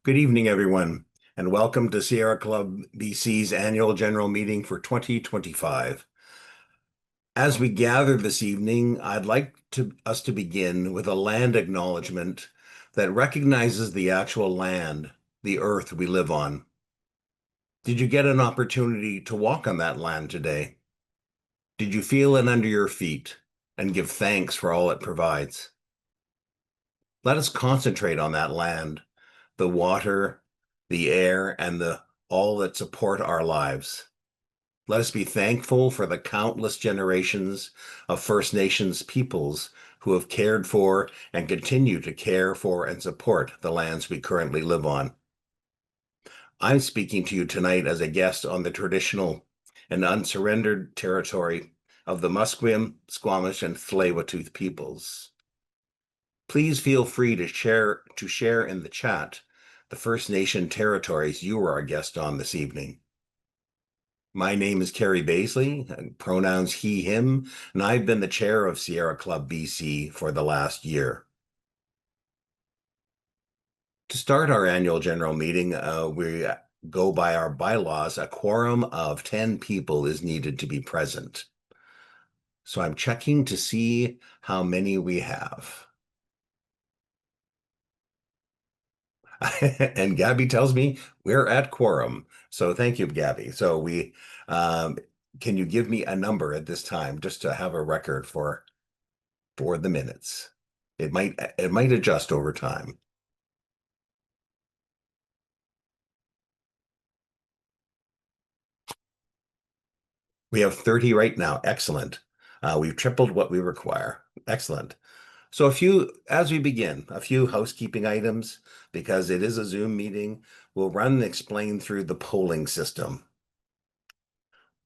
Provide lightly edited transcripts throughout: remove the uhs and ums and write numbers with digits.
Good evening, everyone, and welcome to Sierra Club BC's annual general meeting for 2025. As we gather this evening, I'd like us to begin with a land acknowledgement that recognizes the actual land, the earth we live on. Did you get an opportunity to walk on that land today? Did you feel it under your feet and give thanks for all it provides? Let us concentrate on that land, the water, the air, and the all that support our lives. Let us be thankful for the countless generations of First Nations peoples who have cared for and continue to care for and support the lands we currently live on. I'm speaking to you tonight as a guest on the traditional and unsurrendered territory of the Musqueam, Squamish, and Tsleil-Waututh peoples. Please feel free to share in the chat the First Nation territories you are our guest on this evening. My name is Kerry Baisley, pronouns he, him, and I've been the chair of Sierra Club BC for the last year. To start our annual general meeting, we go by our bylaws. A quorum of 10 people is needed to be present. So I'm checking to see how many we have. And Gabby tells me we're at quorum. So thank you, Gabby. So can you give me a number at this time just to have a record for the minutes? It might adjust over time. We have 30 right now. Excellent. We've tripled what we require. Excellent. So as we begin, a few housekeeping items, because it is a Zoom meeting. We'll run and explain through the polling system.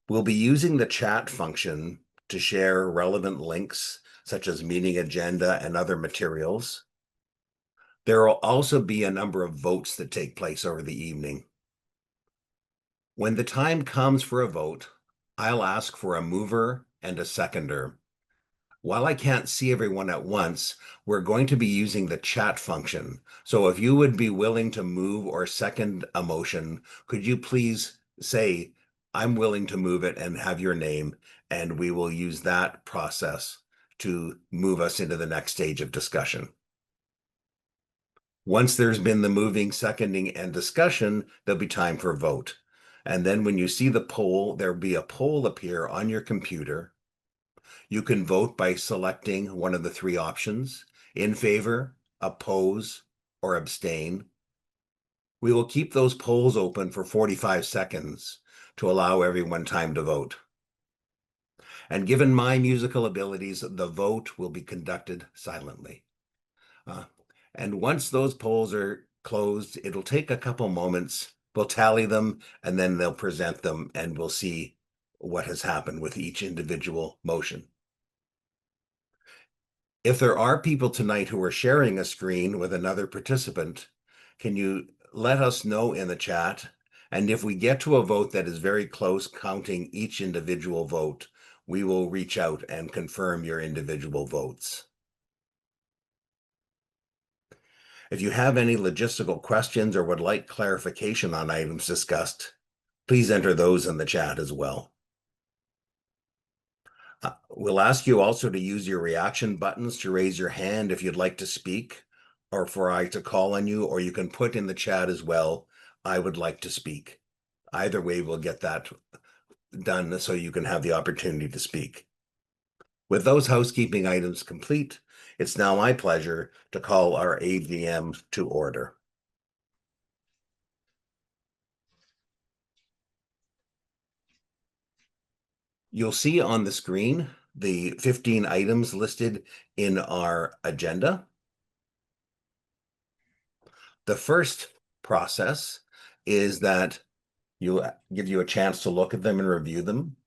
We'll be using the chat function to share relevant links, such as meeting agenda and other materials. There will also be a number of votes that take place over the evening. When the time comes for a vote, I'll ask for a mover and a seconder. While I can't see everyone at once, we're going to be using the chat function. So if you would be willing to move or second a motion, could you please say, I'm willing to move it and have your name, and we will use that process to move us into the next stage of discussion. Once there's been the moving, seconding, and discussion, there'll be time for a vote. And then when you see the poll, there'll be a poll appear on your computer. You can vote by selecting one of the three options: in favor, oppose, or abstain. We will keep those polls open for 45 seconds to allow everyone time to vote. And given my musical abilities, the vote will be conducted silently. And once those polls are closed, it'll take a couple moments. We'll tally them, and then they'll present them, and we'll see what has happened with each individual motion. If there are people tonight who are sharing a screen with another participant, can you let us know in the chat? And if we get to a vote that is very close, counting each individual vote, we will reach out and confirm your individual votes. If you have any logistical questions or would like clarification on items discussed, please enter those in the chat as well. We'll ask you also to use your reaction buttons to raise your hand if you'd like to speak, or for I to call on you, or you can put in the chat as well, I would like to speak. Either way, we'll get that done so you can have the opportunity to speak. With those housekeeping items complete, it's now my pleasure to call our AGM to order. You'll see on the screen the 15 items listed in our agenda. The first process is that you'll give you a chance to look at them and review them.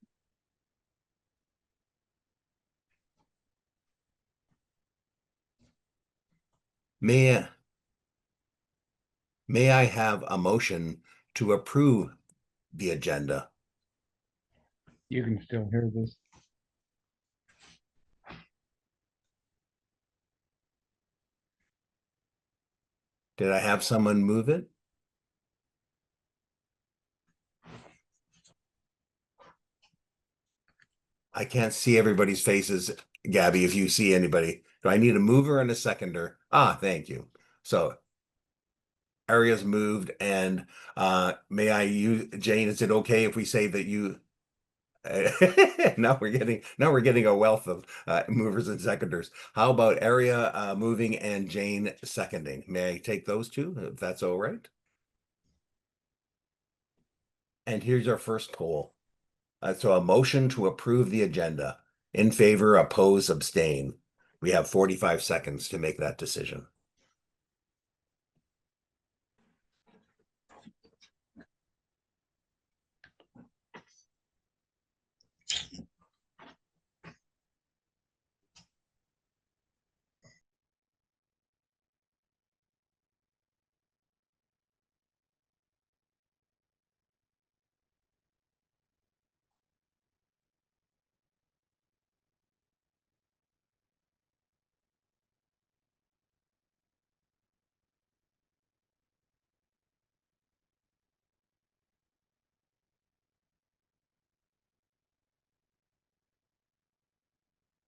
May I have a motion to approve the agenda? You can still hear this. Did I have someone move it? I can't see everybody's faces. Gabby, if you see anybody, do I need a mover and a seconder? Ah, thank you. So areas moved, and may I use Jane? Is it okay if we say that you? Now we're getting a wealth of movers and seconders. How about area moving and Jane seconding? May I take those two, if that's all right? And here's our first poll. So a motion to approve the agenda. In favor, oppose, abstain. We have 45 seconds to make that decision.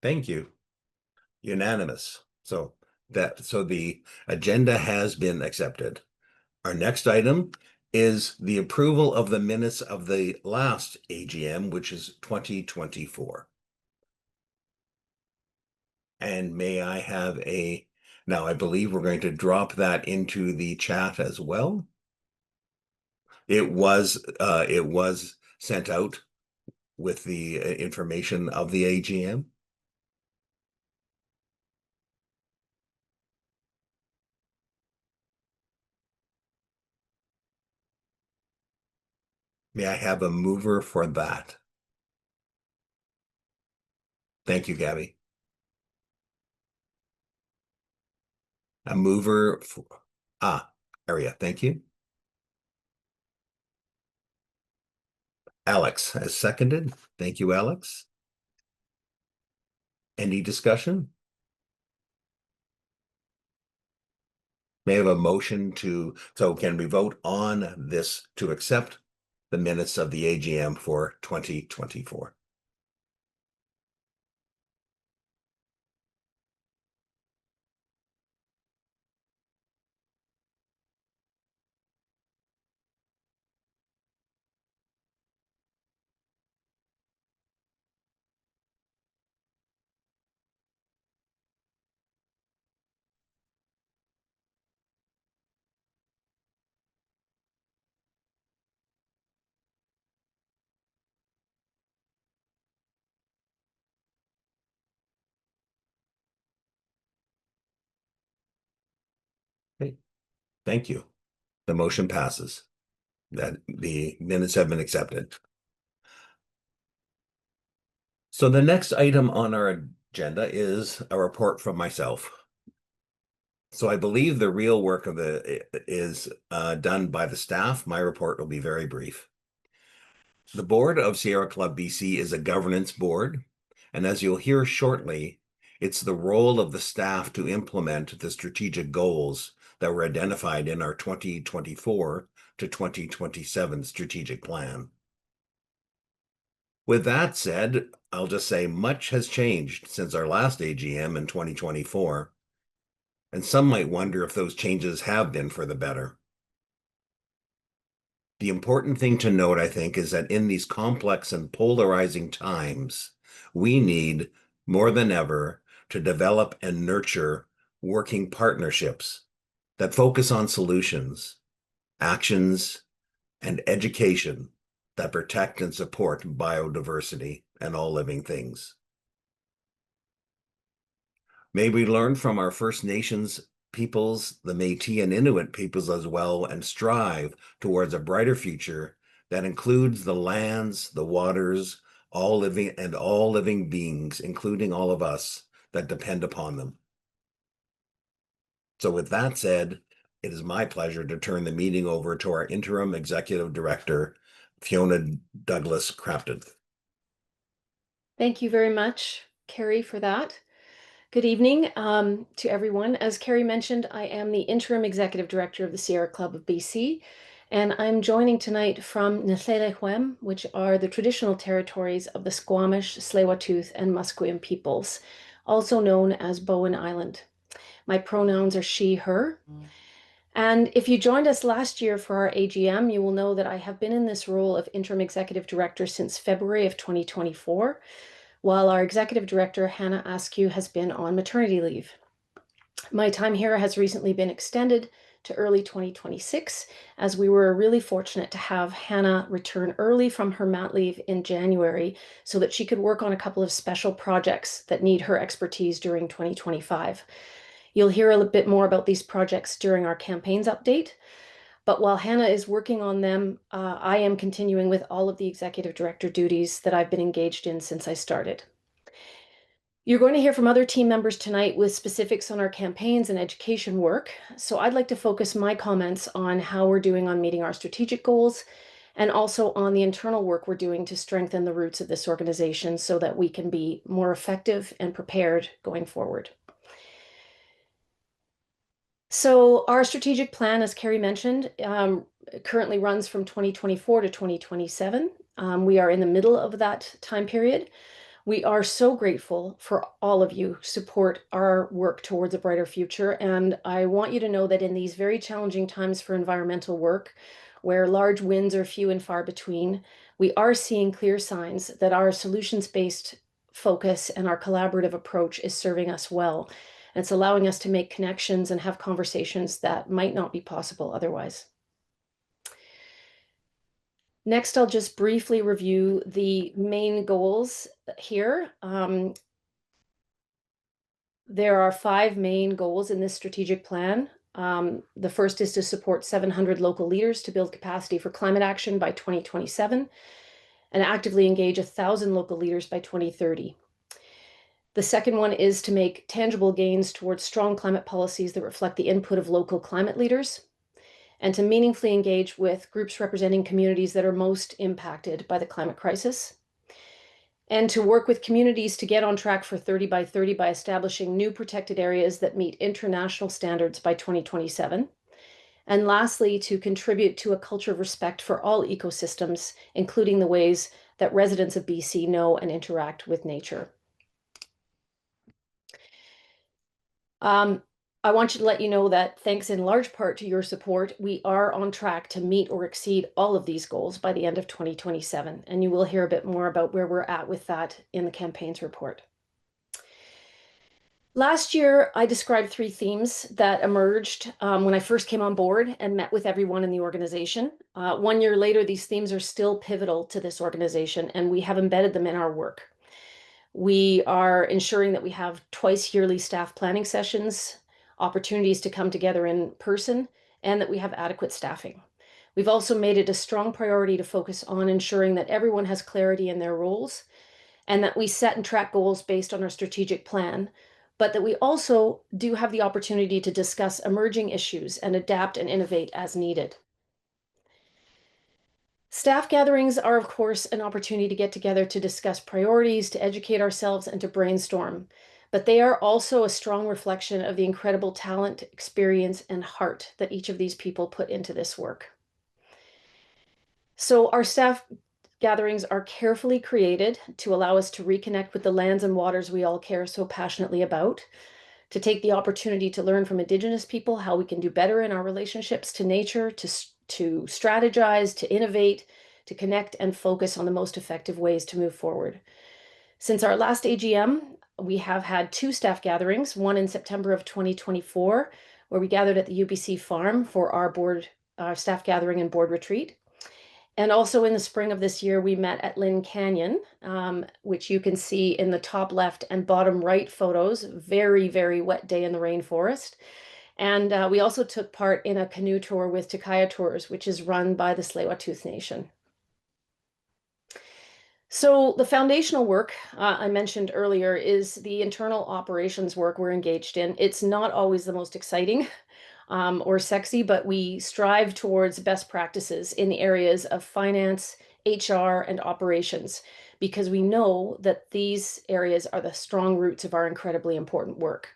Thank you. Unanimous. So the agenda has been accepted. Our next item is the approval of the minutes of the last AGM, which is 2024. And may I have now I believe we're going to drop that into the chat as well. It was sent out with the information of the AGM. May I have a mover for that? Thank you, Gabby. A mover for area. Thank you. Alex has seconded. Thank you, Alex. Any discussion? May I have a motion so can we vote on this to accept the minutes of the AGM for 2024? Okay. Thank you. The motion passes. That the minutes have been accepted. So the next item on our agenda is a report from myself. So I believe the real work of is done by the staff. My report will be very brief. The board of Sierra Club BC is a governance board, and as you'll hear shortly, it's the role of the staff to implement the strategic goals that were identified in our 2024 to 2027 strategic plan. With that said, I'll just say much has changed since our last AGM in 2024, and some might wonder if those changes have been for the better. The important thing to note, I think, is that in these complex and polarizing times, we need more than ever to develop and nurture working partnerships that focus on solutions, actions, and education that protect and support biodiversity and all living things. May we learn from our First Nations peoples, the Métis and Inuit peoples as well, and strive towards a brighter future that includes the lands, the waters, all living beings, including all of us that depend upon them. So with that said, it is my pleasure to turn the meeting over to our interim executive director, Fiona Douglas Crafton. Thank you very much, Carrie, for that. Good evening to everyone. As Carrie mentioned, I am the interim executive director of the Sierra Club of BC, and I'm joining tonight from Ntlhelehuem, which are the traditional territories of the Squamish, Tsleil-Waututh, and Musqueam peoples, also known as Bowen Island. My pronouns are she, her. And if you joined us last year for our AGM, you will know that I have been in this role of interim executive director since February of 2024, while our executive director, Hannah Askew, has been on maternity leave. My time here has recently been extended to early 2026, as we were really fortunate to have Hannah return early from her mat leave in January so that she could work on a couple of special projects that need her expertise during 2025. You'll hear a little bit more about these projects during our campaigns update. But while Hannah is working on them, I am continuing with all of the executive director duties that I've been engaged in since I started. You're going to hear from other team members tonight with specifics on our campaigns and education work. So I'd like to focus my comments on how we're doing on meeting our strategic goals and also on the internal work we're doing to strengthen the roots of this organization so that we can be more effective and prepared going forward. So our strategic plan, as Carrie mentioned, currently runs from 2024 to 2027. We are in the middle of that time period. We are so grateful for all of you who support our work towards a brighter future. And I want you to know that in these very challenging times for environmental work, where large wins are few and far between, we are seeing clear signs that our solutions-based focus and our collaborative approach is serving us well. And it's allowing us to make connections and have conversations that might not be possible otherwise. Next, I'll just briefly review the main goals here. There are 5 main goals in this strategic plan. The first is to support 700 local leaders to build capacity for climate action by 2027 and actively engage 1,000 local leaders by 2030. The second one is to make tangible gains towards strong climate policies that reflect the input of local climate leaders, and to meaningfully engage with groups representing communities that are most impacted by the climate crisis, and to work with communities to get on track for 30 by 30 by establishing new protected areas that meet international standards by 2027. And lastly, to contribute to a culture of respect for all ecosystems, including the ways that residents of BC know and interact with nature. I want to let you know that thanks in large part to your support, we are on track to meet or exceed all of these goals by the end of 2027. And you will hear a bit more about where we're at with that in the campaigns report. Last year, I described 3 themes that emerged when I first came on board and met with everyone in the organization. 1 year later, these themes are still pivotal to this organization, and we have embedded them in our work. We are ensuring that we have twice yearly staff planning sessions, opportunities to come together in person, and that we have adequate staffing. We've also made it a strong priority to focus on ensuring that everyone has clarity in their roles and that we set and track goals based on our strategic plan, but that we also do have the opportunity to discuss emerging issues and adapt and innovate as needed. Staff gatherings are, of course, an opportunity to get together to discuss priorities, to educate ourselves, and to brainstorm. But they are also a strong reflection of the incredible talent, experience, and heart that each of these people put into this work. So our staff gatherings are carefully created to allow us to reconnect with the lands and waters we all care so passionately about, to take the opportunity to learn from Indigenous people how we can do better in our relationships to nature, to strategize, to innovate, to connect and focus on the most effective ways to move forward. Since our last AGM, we have had 2 staff gatherings, one in September of 2024, where we gathered at the UBC farm for our staff gathering and board retreat. And also in the spring of this year, we met at Lynn Canyon, which you can see in the top left and bottom right photos, very, very wet day in the rainforest. And we also took part in a canoe tour with Takaya Tours, which is run by the Tsleil-Waututh Nation. So the foundational work I mentioned earlier is the internal operations work we're engaged in. It's not always the most exciting or sexy, but we strive towards best practices in the areas of finance, HR, and operations, because we know that these areas are the strong roots of our incredibly important work.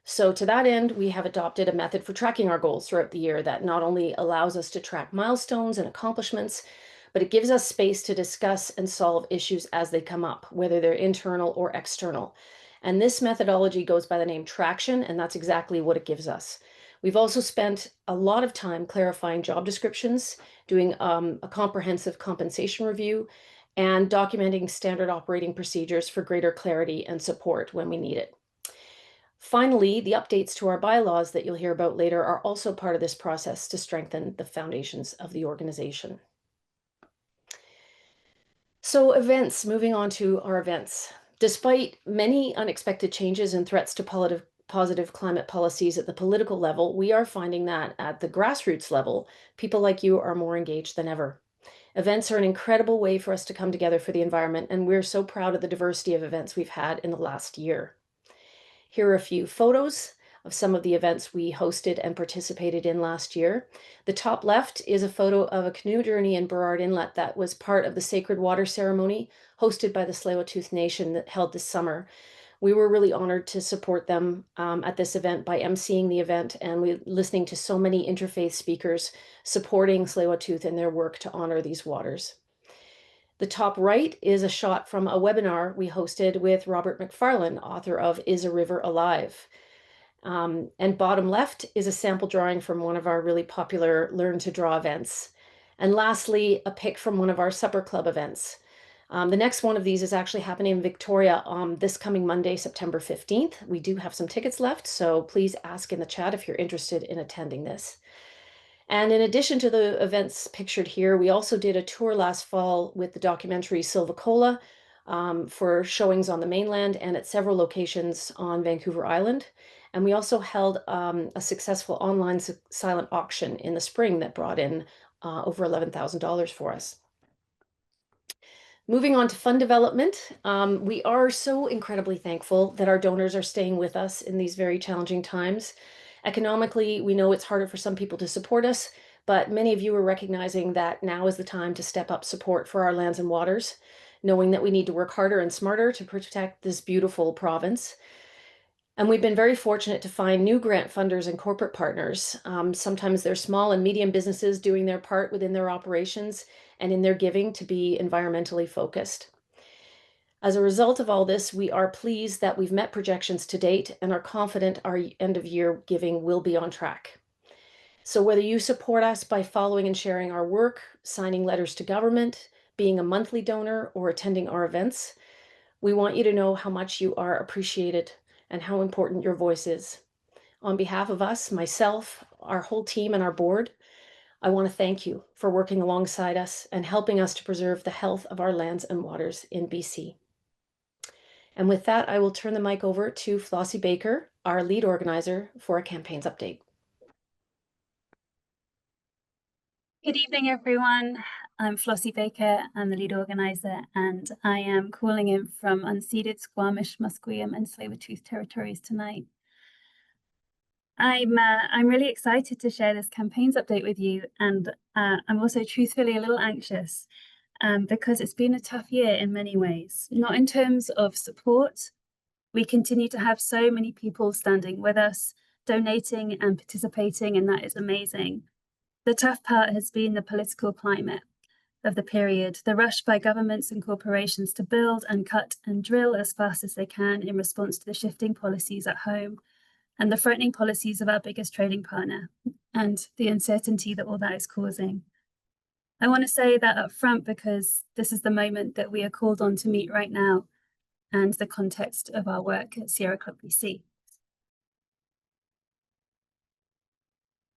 So to that end, we have adopted a method for tracking our goals throughout the year that not only allows us to track milestones and accomplishments, but it gives us space to discuss and solve issues as they come up, whether they're internal or external. And this methodology goes by the name Traction, and that's exactly what it gives us. We've also spent a lot of time clarifying job descriptions, doing a comprehensive compensation review, and documenting standard operating procedures for greater clarity and support when we need it. Finally, the updates to our bylaws that you'll hear about later are also part of this process to strengthen the foundations of the organization. So events, moving on to our events. Despite many unexpected changes and threats to positive climate policies at the political level, we are finding that at the grassroots level, people like you are more engaged than ever. Events are an incredible way for us to come together for the environment, and we're so proud of the diversity of events we've had in the last year. Here are a few photos of some of the events we hosted and participated in last year. The top left is a photo of a canoe journey in Burrard Inlet that was part of the Sacred Water ceremony hosted by the Tsleil-Waututh Nation that held this summer. We were really honored to support them at this event by emceeing the event and listening to so many interfaith speakers supporting Tsleil-Waututh in their work to honor these waters. The top right is a shot from a webinar we hosted with Robert McFarlane, author of Is a River Alive? And bottom left is a sample drawing from one of our really popular Learn to Draw events. And lastly, a pic from one of our Supper Club events. The next one of these is actually happening in Victoria this coming Monday, September 15th. We do have some tickets left, so please ask in the chat if you're interested in attending this. And in addition to the events pictured here, we also did a tour last fall with the documentary Silvicola for showings on the mainland and at several locations on Vancouver Island. And we also held a successful online silent auction in the spring that brought in over $11,000 for us. Moving on to fund development, we are so incredibly thankful that our donors are staying with us in these very challenging times. Economically, we know it's harder for some people to support us, but many of you are recognizing that now is the time to step up support for our lands and waters, knowing that we need to work harder and smarter to protect this beautiful province. And we've been very fortunate to find new grant funders and corporate partners. Sometimes they're small and medium businesses doing their part within their operations and in their giving to be environmentally focused. As a result of all this, we are pleased that we've met projections to date and are confident our end of year giving will be on track. So whether you support us by following and sharing our work, signing letters to government, being a monthly donor, or attending our events, we want you to know how much you are appreciated and how important your voice is. On behalf of us, myself, our whole team, and our board, I want to thank you for working alongside us and helping us to preserve the health of our lands and waters in BC. And with that, I will turn the mic over to Flossie Baker, our lead organizer, for a campaigns update. Good evening, everyone. I'm Flossie Baker. I'm the lead organizer, and I am calling in from unceded Squamish, Musqueam, and Tsleil-Waututh territories tonight. I'm really excited to share this campaigns update with you, and I'm also truthfully a little anxious because it's been a tough year in many ways. Not in terms of support. We continue to have so many people standing with us, donating and participating, and that is amazing. The tough part has been the political climate of the period, the rush by governments and corporations to build and cut and drill as fast as they can in response to the shifting policies at home and the frightening policies of our biggest trading partner and the uncertainty that all that is causing. I want to say that up front because this is the moment that we are called on to meet right now and the context of our work at Sierra Club BC.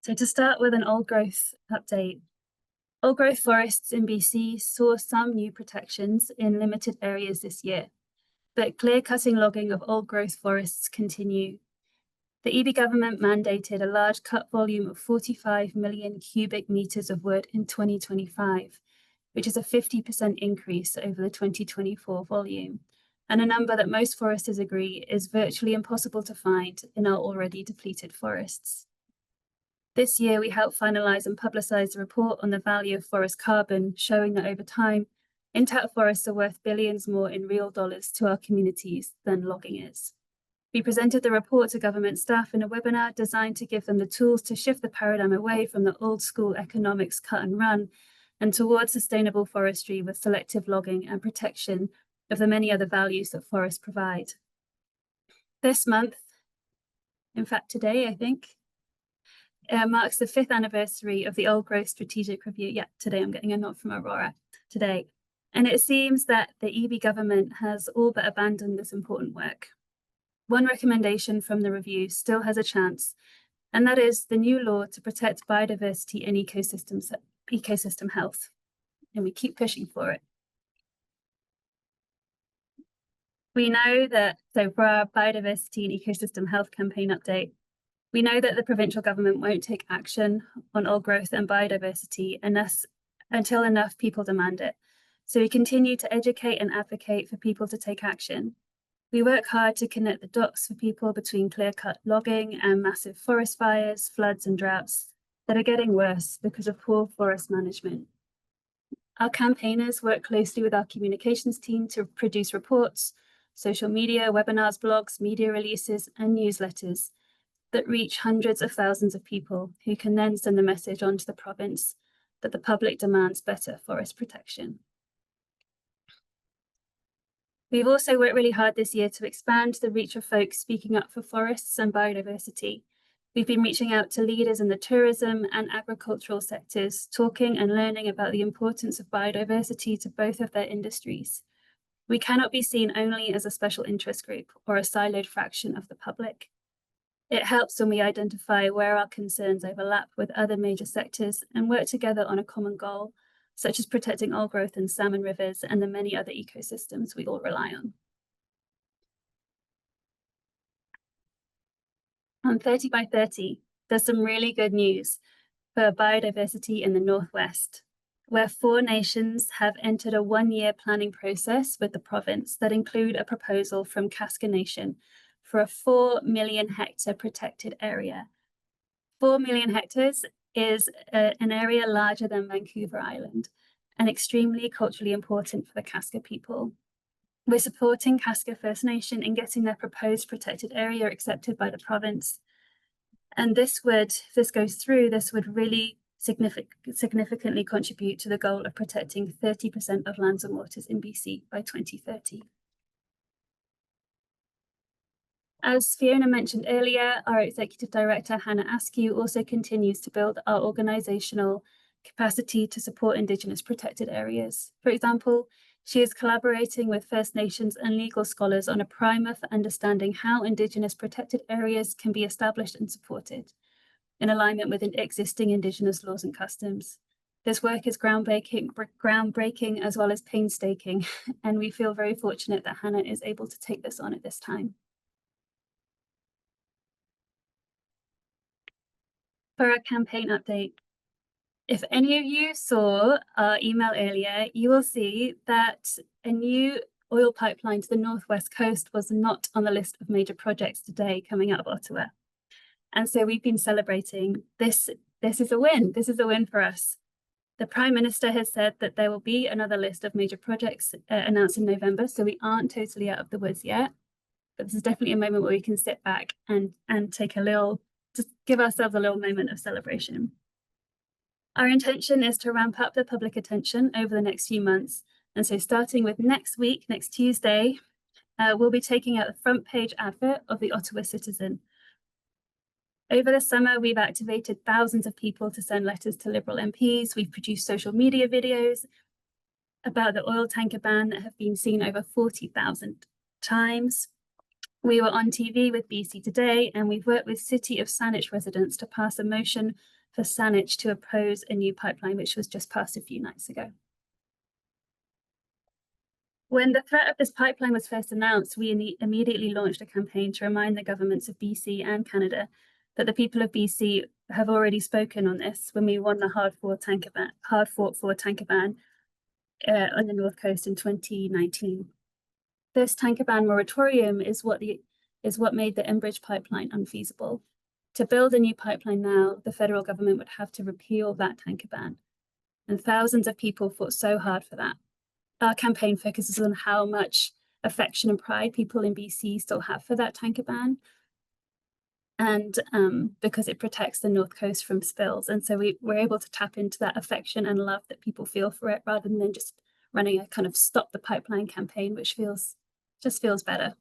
So to start with an old growth update, old growth forests in BC saw some new protections in limited areas this year, but clear-cutting logging of old growth forests continue. The EB government mandated a large cut volume of 45 million cubic meters of wood in 2025, which is a 50% increase over the 2024 volume, and a number that most foresters agree is virtually impossible to find in our already depleted forests. This year, we helped finalise and publicise a report on the value of forest carbon, showing that over time, intact forests are worth billions more in real dollars to our communities than logging is. We presented the report to government staff in a webinar designed to give them the tools to shift the paradigm away from the old school economics cut and run and towards sustainable forestry with selective logging and protection of the many other values that forests provide. This month, in fact today, I think, marks the 5th anniversary of the Old Growth Strategic Review. Yeah, today I'm getting a note from Aurora today. And it seems that the EB government has all but abandoned this important work. One recommendation from the review still has a chance, and that is the new law to protect biodiversity and ecosystem health. And we keep pushing for it. We know that, so for our biodiversity and ecosystem health campaign update, we know that the provincial government won't take action on old growth and biodiversity until enough people demand it. So we continue to educate and advocate for people to take action. We work hard to connect the dots for people between clear-cut logging and massive forest fires, floods and droughts that are getting worse because of poor forest management. Our campaigners work closely with our communications team to produce reports, social media, webinars, blogs, media releases, and newsletters that reach hundreds of thousands of people who can then send the message on to the province that the public demands better forest protection. We've also worked really hard this year to expand the reach of folks speaking up for forests and biodiversity. We've been reaching out to leaders in the tourism and agricultural sectors, talking and learning about the importance of biodiversity to both of their industries. We cannot be seen only as a special interest group or a siloed fraction of the public. It helps when we identify where our concerns overlap with other major sectors and work together on a common goal, such as protecting old growth and salmon rivers and the many other ecosystems we all rely on. On 30 by 30, there's some really good news for biodiversity in the Northwest, where 4 nations have entered a 1-year planning process with the province that include a proposal from Kaska Nation for a 4 million hectare protected area. 4 million hectares is an area larger than Vancouver Island and extremely culturally important for the Kaska people. We're supporting Kaska First Nation in getting their proposed protected area accepted by the province. And this would, if this goes through, this would really significantly contribute to the goal of protecting 30% of lands and waters in BC by 2030. As Fiona mentioned earlier, our Executive Director, Hannah Askew, also continues to build our organisational capacity to support Indigenous protected areas. For example, she is collaborating with First Nations and legal scholars on a primer for understanding how Indigenous protected areas can be established and supported in alignment with existing Indigenous laws and customs. This work is groundbreaking as well as painstaking, and we feel very fortunate that Hannah is able to take this on at this time. For our campaign update, if any of you saw our email earlier, you will see that a new oil pipeline to the Northwest Coast was not on the list of major projects today coming out of Ottawa. And so we've been celebrating this. This is a win. This is a win for us. The Prime Minister has said that there will be another list of major projects announced in November, so we aren't totally out of the woods yet. But this is definitely a moment where we can sit back and take a little, just give ourselves a little moment of celebration. Our intention is to ramp up the public attention over the next few months. And so starting with next week, next Tuesday, we'll be taking out the front page advert of the Ottawa Citizen. Over the summer, we've activated thousands of people to send letters to Liberal MPs. We've produced social media videos about the oil tanker ban that have been seen over 40,000 times. We were on TV with BC Today, and we've worked with City of Saanich residents to pass a motion for Saanich to oppose a new pipeline, which was just passed a few nights ago. When the threat of this pipeline was first announced, we immediately launched a campaign to remind the governments of BC and Canada that the people of BC have already spoken on this when we won the hard-fought tanker ban on the North Coast in 2019. This tanker ban moratorium is what made the Enbridge pipeline unfeasible. To build a new pipeline now, the federal government would have to repeal that tanker ban. And thousands of people fought so hard for that. Our campaign focuses on how much affection and pride people in BC still have for that tanker ban. And because it protects the North Coast from spills. And so we're able to tap into that affection and love that people feel for it, rather than just running a kind of stop the pipeline campaign, which just feels better.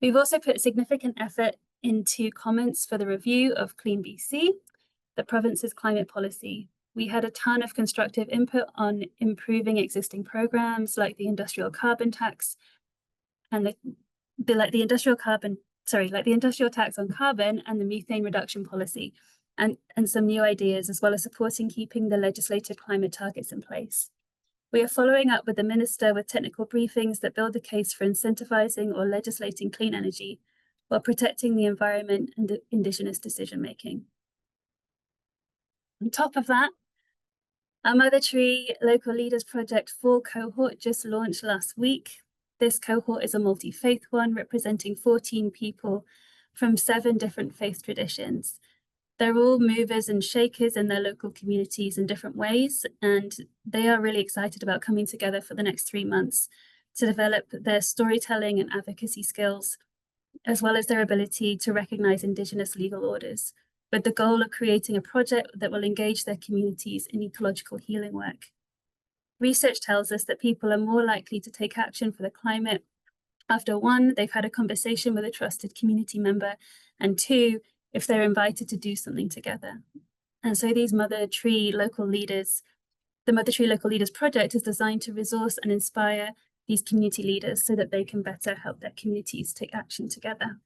We've also put significant effort into comments for the review of Clean BC, the province's climate policy. We had a ton of constructive input on improving existing programs like the industrial carbon tax and the industrial tax on carbon and the methane reduction policy, and some new ideas, as well as supporting keeping the legislated climate targets in place. We are following up with the Minister with technical briefings that build the case for incentivizing or legislating clean energy while protecting the environment and Indigenous decision-making. On top of that, our Mother Tree Local Leaders Project 4 cohort just launched last week. This cohort is a multi-faith one, representing 14 people from 7 different faith traditions. They're all movers and shakers in their local communities in different ways, and they are really excited about coming together for the next 3 months to develop their storytelling and advocacy skills, as well as their ability to recognize Indigenous legal orders, with the goal of creating a project that will engage their communities in ecological healing work. Research tells us that people are more likely to take action for the climate after 1, they've had a conversation with a trusted community member, and 2, if they're invited to do something together. And so these Mother Tree Local Leaders, the Mother Tree Local Leaders Project is designed to resource and inspire these community leaders so that they can better help their communities take action together.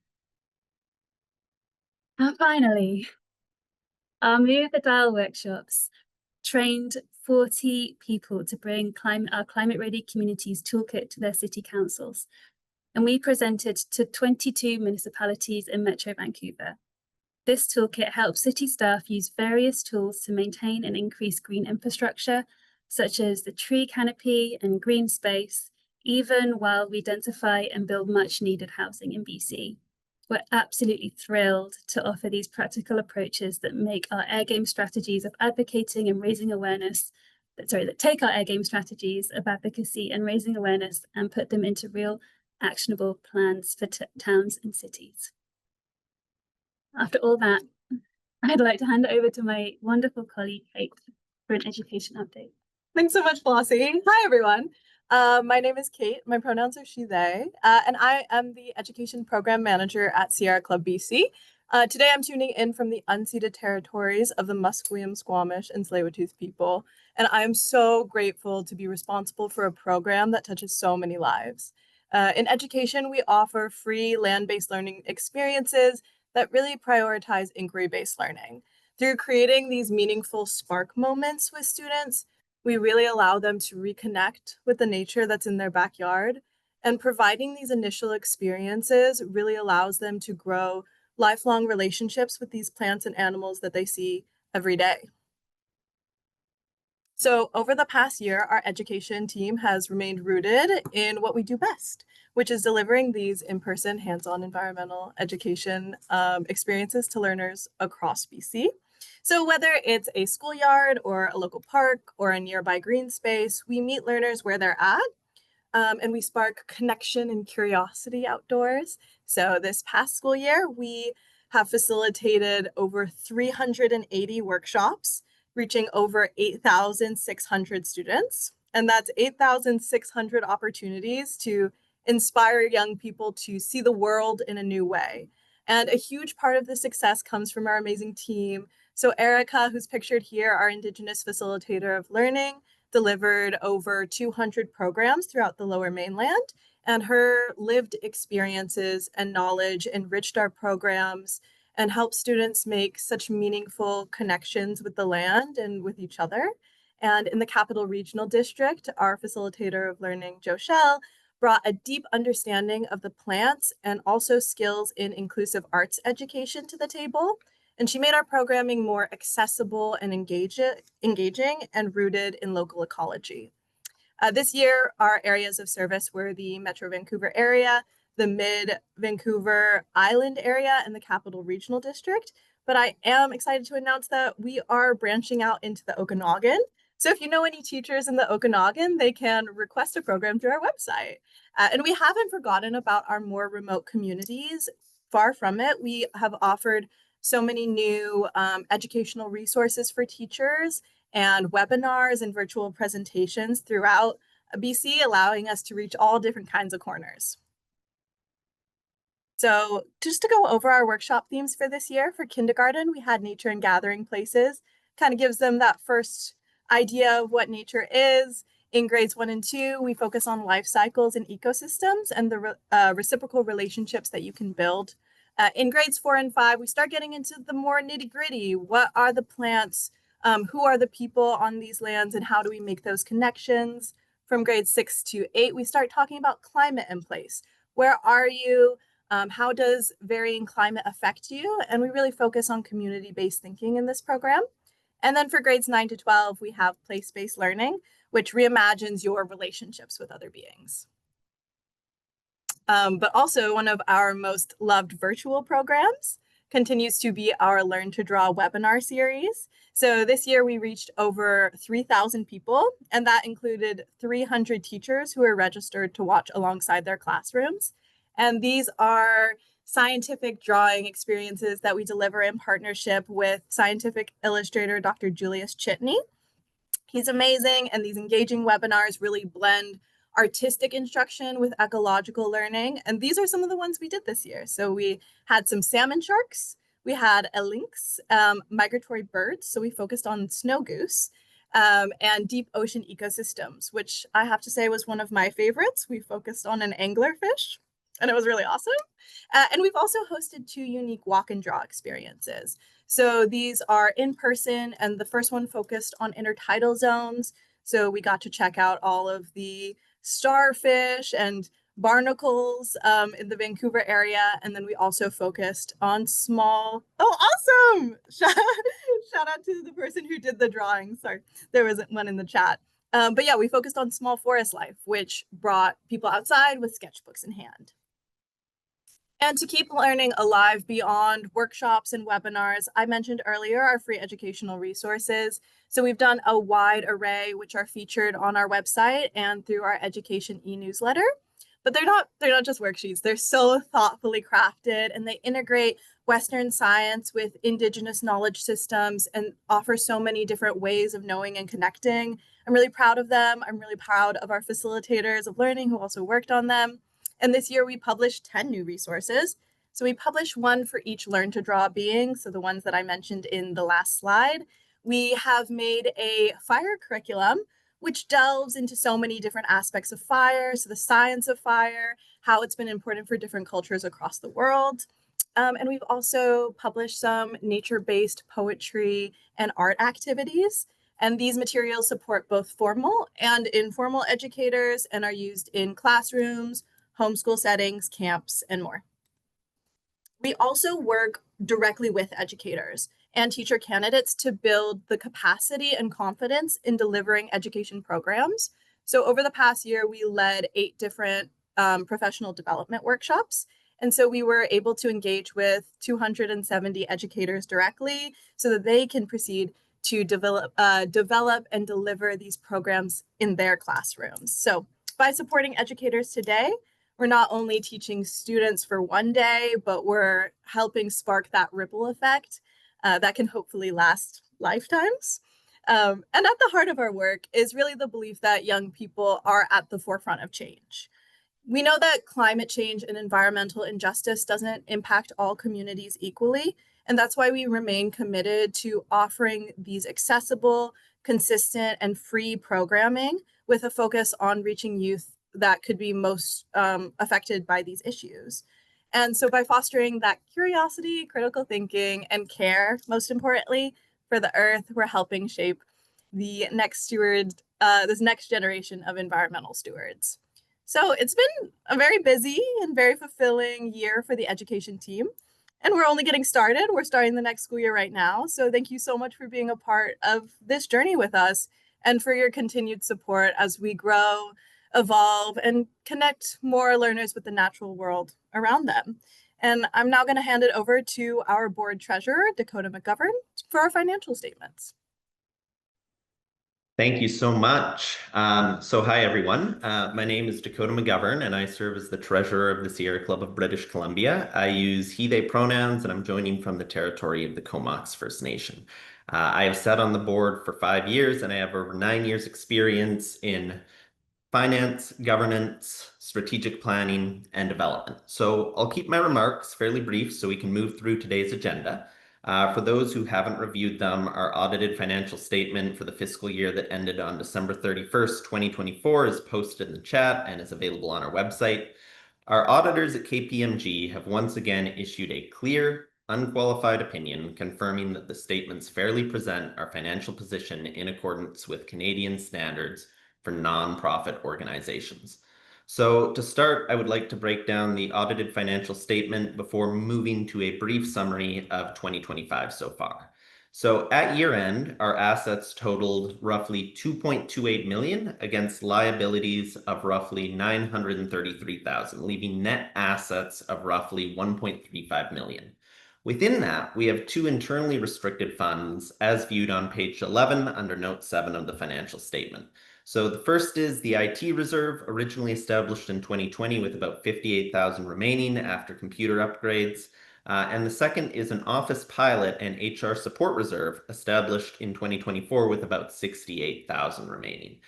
And finally, our Move the Dial workshops trained 40 people to bring our Climate Ready Communities Toolkit to their city councils. And we presented to 22 municipalities in Metro Vancouver. This toolkit helps city staff use various tools to maintain and increase green infrastructure, such as the tree canopy and green space, even while we densify and build much needed housing in BC. We're absolutely thrilled to offer these practical approaches that make our Air Game strategies of advocating and raising awareness, that take our Air Game strategies of advocacy and raising awareness and put them into real actionable plans for towns and cities. After all that, I'd like to hand it over to my wonderful colleague, Kate, for an education update. Thanks so much, Flossie. Hi, everyone. My name is Kate. My pronouns are she, they, and I am the Education Program Manager at Sierra Club BC. Today, I'm tuning in from the unceded territories of the Musqueam, Squamish, and Tsleil-Waututh people, and I am so grateful to be responsible for a program that touches so many lives. In education, we offer free land-based learning experiences that really prioritize inquiry-based learning. Through creating these meaningful spark moments with students, we really allow them to reconnect with the nature that's in their backyard, and providing these initial experiences really allows them to grow lifelong relationships with these plants and animals that they see every day. So over the past year, our education team has remained rooted in what we do best, which is delivering these in-person hands-on environmental education experiences to learners across BC. So whether it's a schoolyard or a local park or a nearby green space, we meet learners where they're at, and we spark connection and curiosity outdoors. So this past school year, we have facilitated over 380 workshops, reaching over 8,600 students. And that's 8,600 opportunities to inspire young people to see the world in a new way. And a huge part of the success comes from our amazing team. So Erica, who's pictured here, our Indigenous facilitator of learning, delivered over 200 programs throughout the Lower Mainland, and her lived experiences and knowledge enriched our programs and helped students make such meaningful connections with the land and with each other. And in the Capital Regional District, our facilitator of learning, Joshelle, brought a deep understanding of the plants and also skills in inclusive arts education to the table. And she made our programming more accessible and engaging and rooted in local ecology. This year, our areas of service were the Metro Vancouver area, the Mid-Vancouver Island area, and the Capital Regional District. But I am excited to announce that we are branching out into the Okanagan. So if you know any teachers in the Okanagan, they can request a program through our website. And we haven't forgotten about our more remote communities. Far from it. We have offered so many new educational resources for teachers and webinars and virtual presentations throughout BC, allowing us to reach all different kinds of corners. So just to go over our workshop themes for this year, for kindergarten, we had nature and gathering places. Kind of gives them that first idea of what nature is. In grades 1 and 2, we focus on life cycles and ecosystems and the reciprocal relationships that you can build. In grades 4 and 5, we start getting into the more nitty gritty. What are the plants? Who are the people on these lands, and how do we make those connections? From grades 6 to 8, we start talking about climate in place. Where are you? How does varying climate affect you? And we really focus on community-based thinking in this program. And then for grades 9 to 12, we have place-based learning, which reimagines your relationships with other beings. But also one of our most loved virtual programs continues to be our Learn to Draw webinar series. So this year we reached over 3,000 people, and that included 300 teachers who are registered to watch alongside their classrooms. And these are scientific drawing experiences that we deliver in partnership with scientific illustrator Dr. Julius Chitney. He's amazing, and these engaging webinars really blend artistic instruction with ecological learning. And these are some of the ones we did this year. So we had some salmon sharks, we had a lynx, migratory birds. So we focused on snow goose, and deep ocean ecosystems, which I have to say was one of my favorites. We focused on an anglerfish, and it was really awesome. And we've also hosted 2 unique walk and draw experiences. So these are in person, and the first one focused on intertidal zones. So we got to check out all of the starfish and barnacles in the Vancouver area. And then we also focused on small, awesome! Shout out to the person who did the drawing. Sorry, there wasn't one in the chat. But yeah, we focused on small forest life, which brought people outside with sketchbooks in hand. And to keep learning alive beyond workshops and webinars, I mentioned earlier our free educational resources. So we've done a wide array, which are featured on our website and through our education e-newsletter. But they're not just worksheets. They're so thoughtfully crafted, and they integrate Western science with Indigenous knowledge systems and offer so many different ways of knowing and connecting. I'm really proud of them. I'm really proud of our facilitators of learning who also worked on them. And this year we published 10 new resources. So we published one for each Learn to Draw being, so the ones that I mentioned in the last slide. We have made a fire curriculum, which delves into so many different aspects of fire, so the science of fire, how it's been important for different cultures across the world. And we've also published some nature-based poetry and art activities. And these materials support both formal and informal educators and are used in classrooms, homeschool settings, camps, and more. We also work directly with educators and teacher candidates to build the capacity and confidence in delivering education programs. So over the past year, we led 8 different professional development workshops. And so we were able to engage with 270 educators directly so that they can proceed to develop and deliver these programs in their classrooms. So by supporting educators today, we're not only teaching students for one day, but we're helping spark that ripple effect that can hopefully last lifetimes. And at the heart of our work is really the belief that young people are at the forefront of change. We know that climate change and environmental injustice doesn't impact all communities equally, and that's why we remain committed to offering these accessible, consistent, and free programming with a focus on reaching youth that could be most affected by these issues. And so by fostering that curiosity, critical thinking, and care, most importantly, for the earth, we're helping shape the next this next generation of environmental stewards. So it's been a very busy and very fulfilling year for the education team. And we're only getting started. We're starting the next school year right now. So thank you so much for being a part of this journey with us and for your continued support as we grow, evolve, and connect more learners with the natural world around them. And I'm now going to hand it over to our board treasurer, Dakota McGovern, for our financial statements. Thank you so much. Hi, everyone. My name is Dakota McGovern, and I serve as the treasurer of the Sierra Club of British Columbia. I use he, they pronouns, and I'm joining from the territory of the Comox First Nation. I have sat on the board for 5 years, and I have over 9 years experience in finance, governance, strategic planning, and development. So I'll keep my remarks fairly brief so we can move through today's agenda. For those who haven't reviewed them, our audited financial statement for the fiscal year that ended on December 31st, 2024 is posted in the chat and is available on our website. Our auditors at KPMG have once again issued a clear, unqualified opinion confirming that the statements fairly present our financial position in accordance with Canadian standards for nonprofit organizations. So to start, I would like to break down the audited financial statement before moving to a brief summary of 2025 so far. So at year end, our assets totaled roughly 2.28 million against liabilities of roughly 933,000, leaving net assets of roughly 1.35 million. Within that, we have 2 internally restricted funds as viewed on page 11 under note 7 of the financial statement. So the first is the IT reserve, originally established in 2020 with about 58,000 remaining after computer upgrades. And the second is an office pilot and HR support reserve established in 2024 with about 68,000 remaining.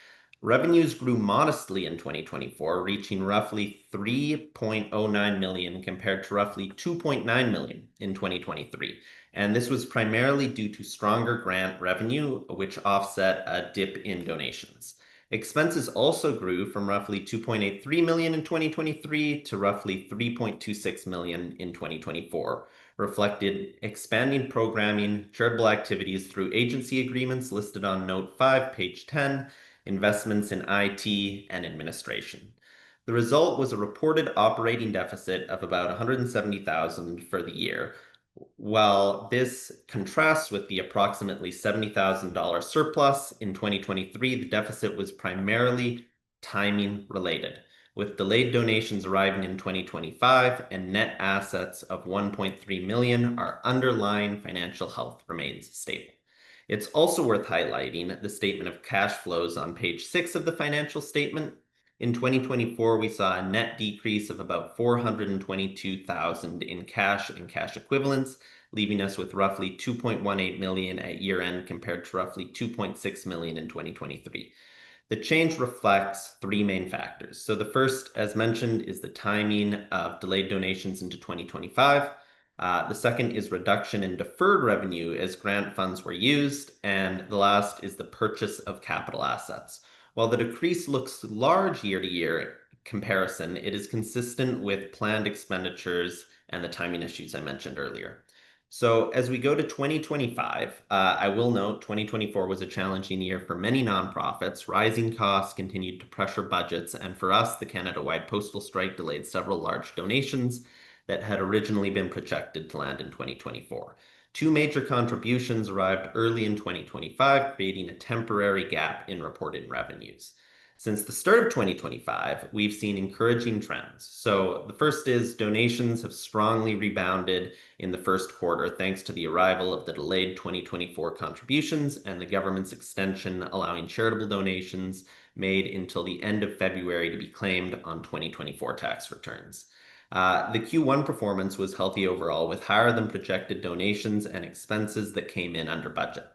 Revenues grew modestly in 2024, reaching roughly 3.09 million compared to roughly 2.9 million in 2023. And this was primarily due to stronger grant revenue, which offset a dip in donations. Expenses also grew from roughly 2.83 million in 2023 to roughly 3.26 million in 2024, reflected expanding programming, charitable activities through agency agreements listed on note 5, page 10, investments in IT and administration. The result was a reported operating deficit of about 170,000 for the year. While this contrasts with the approximately $70,000 surplus in 2023, the deficit was primarily timing related, with delayed donations arriving in 2025 and net assets of 1.3 million. Our underlying financial health remains stable. It's also worth highlighting the statement of cash flows on page 6 of the financial statement. In 2024, we saw a net decrease of about 422,000 in cash and cash equivalents, leaving us with roughly 2.18 million at year end compared to roughly 2.6 million in 2023. The change reflects 3 main factors. So the first, as mentioned, is the timing of delayed donations into 2025. The second is reduction in deferred revenue as grant funds were used. And the last is the purchase of capital assets. While the decrease looks large year-to-year comparison, it is consistent with planned expenditures and the timing issues I mentioned earlier. So as we go to 2025, I will note 2024 was a challenging year for many nonprofits. Rising costs continued to pressure budgets, and for us, the Canada-wide postal strike delayed several large donations that had originally been projected to land in 2024. 2 major contributions arrived early in 2025, creating a temporary gap in reported revenues. Since the start of 2025, we've seen encouraging trends. So the first is donations have strongly rebounded in the first quarter thanks to the arrival of the delayed 2024 contributions and the government's extension allowing charitable donations made until the end of February to be claimed on 2024 tax returns. The Q1 performance was healthy overall, with higher than projected donations and expenses that came in under budget.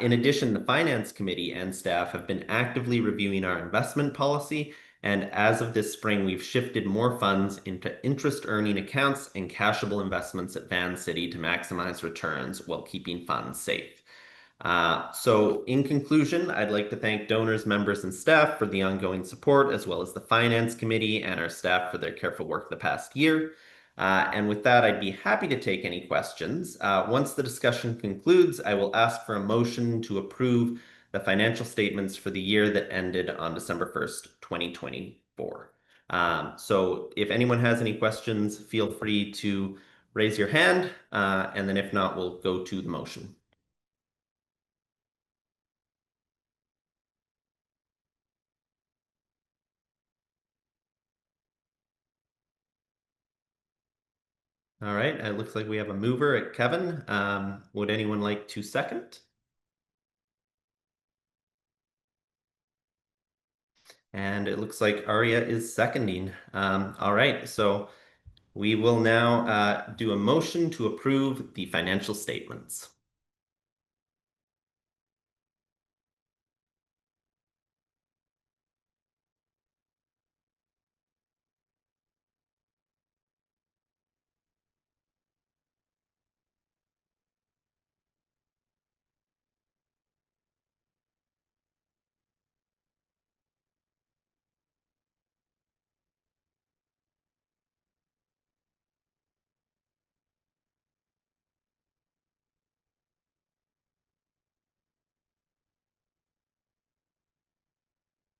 In addition, the Finance Committee and staff have been actively reviewing our investment policy, and as of this spring, we've shifted more funds into interest-earning accounts and cashable investments at Vancity to maximize returns while keeping funds safe. So in conclusion, I'd like to thank donors, members, and staff for the ongoing support, as well as the Finance Committee and our staff for their careful work the past year. And with that, I'd be happy to take any questions. Once the discussion concludes, I will ask for a motion to approve the financial statements for the year that ended on December 1st, 2024. So if anyone has any questions, feel free to raise your hand, and then if not, we'll go to the motion. All right, it looks like we have a mover at Kevin. Would anyone like to second? And it looks like Arya is seconding. All right, so we will now do a motion to approve the financial statements.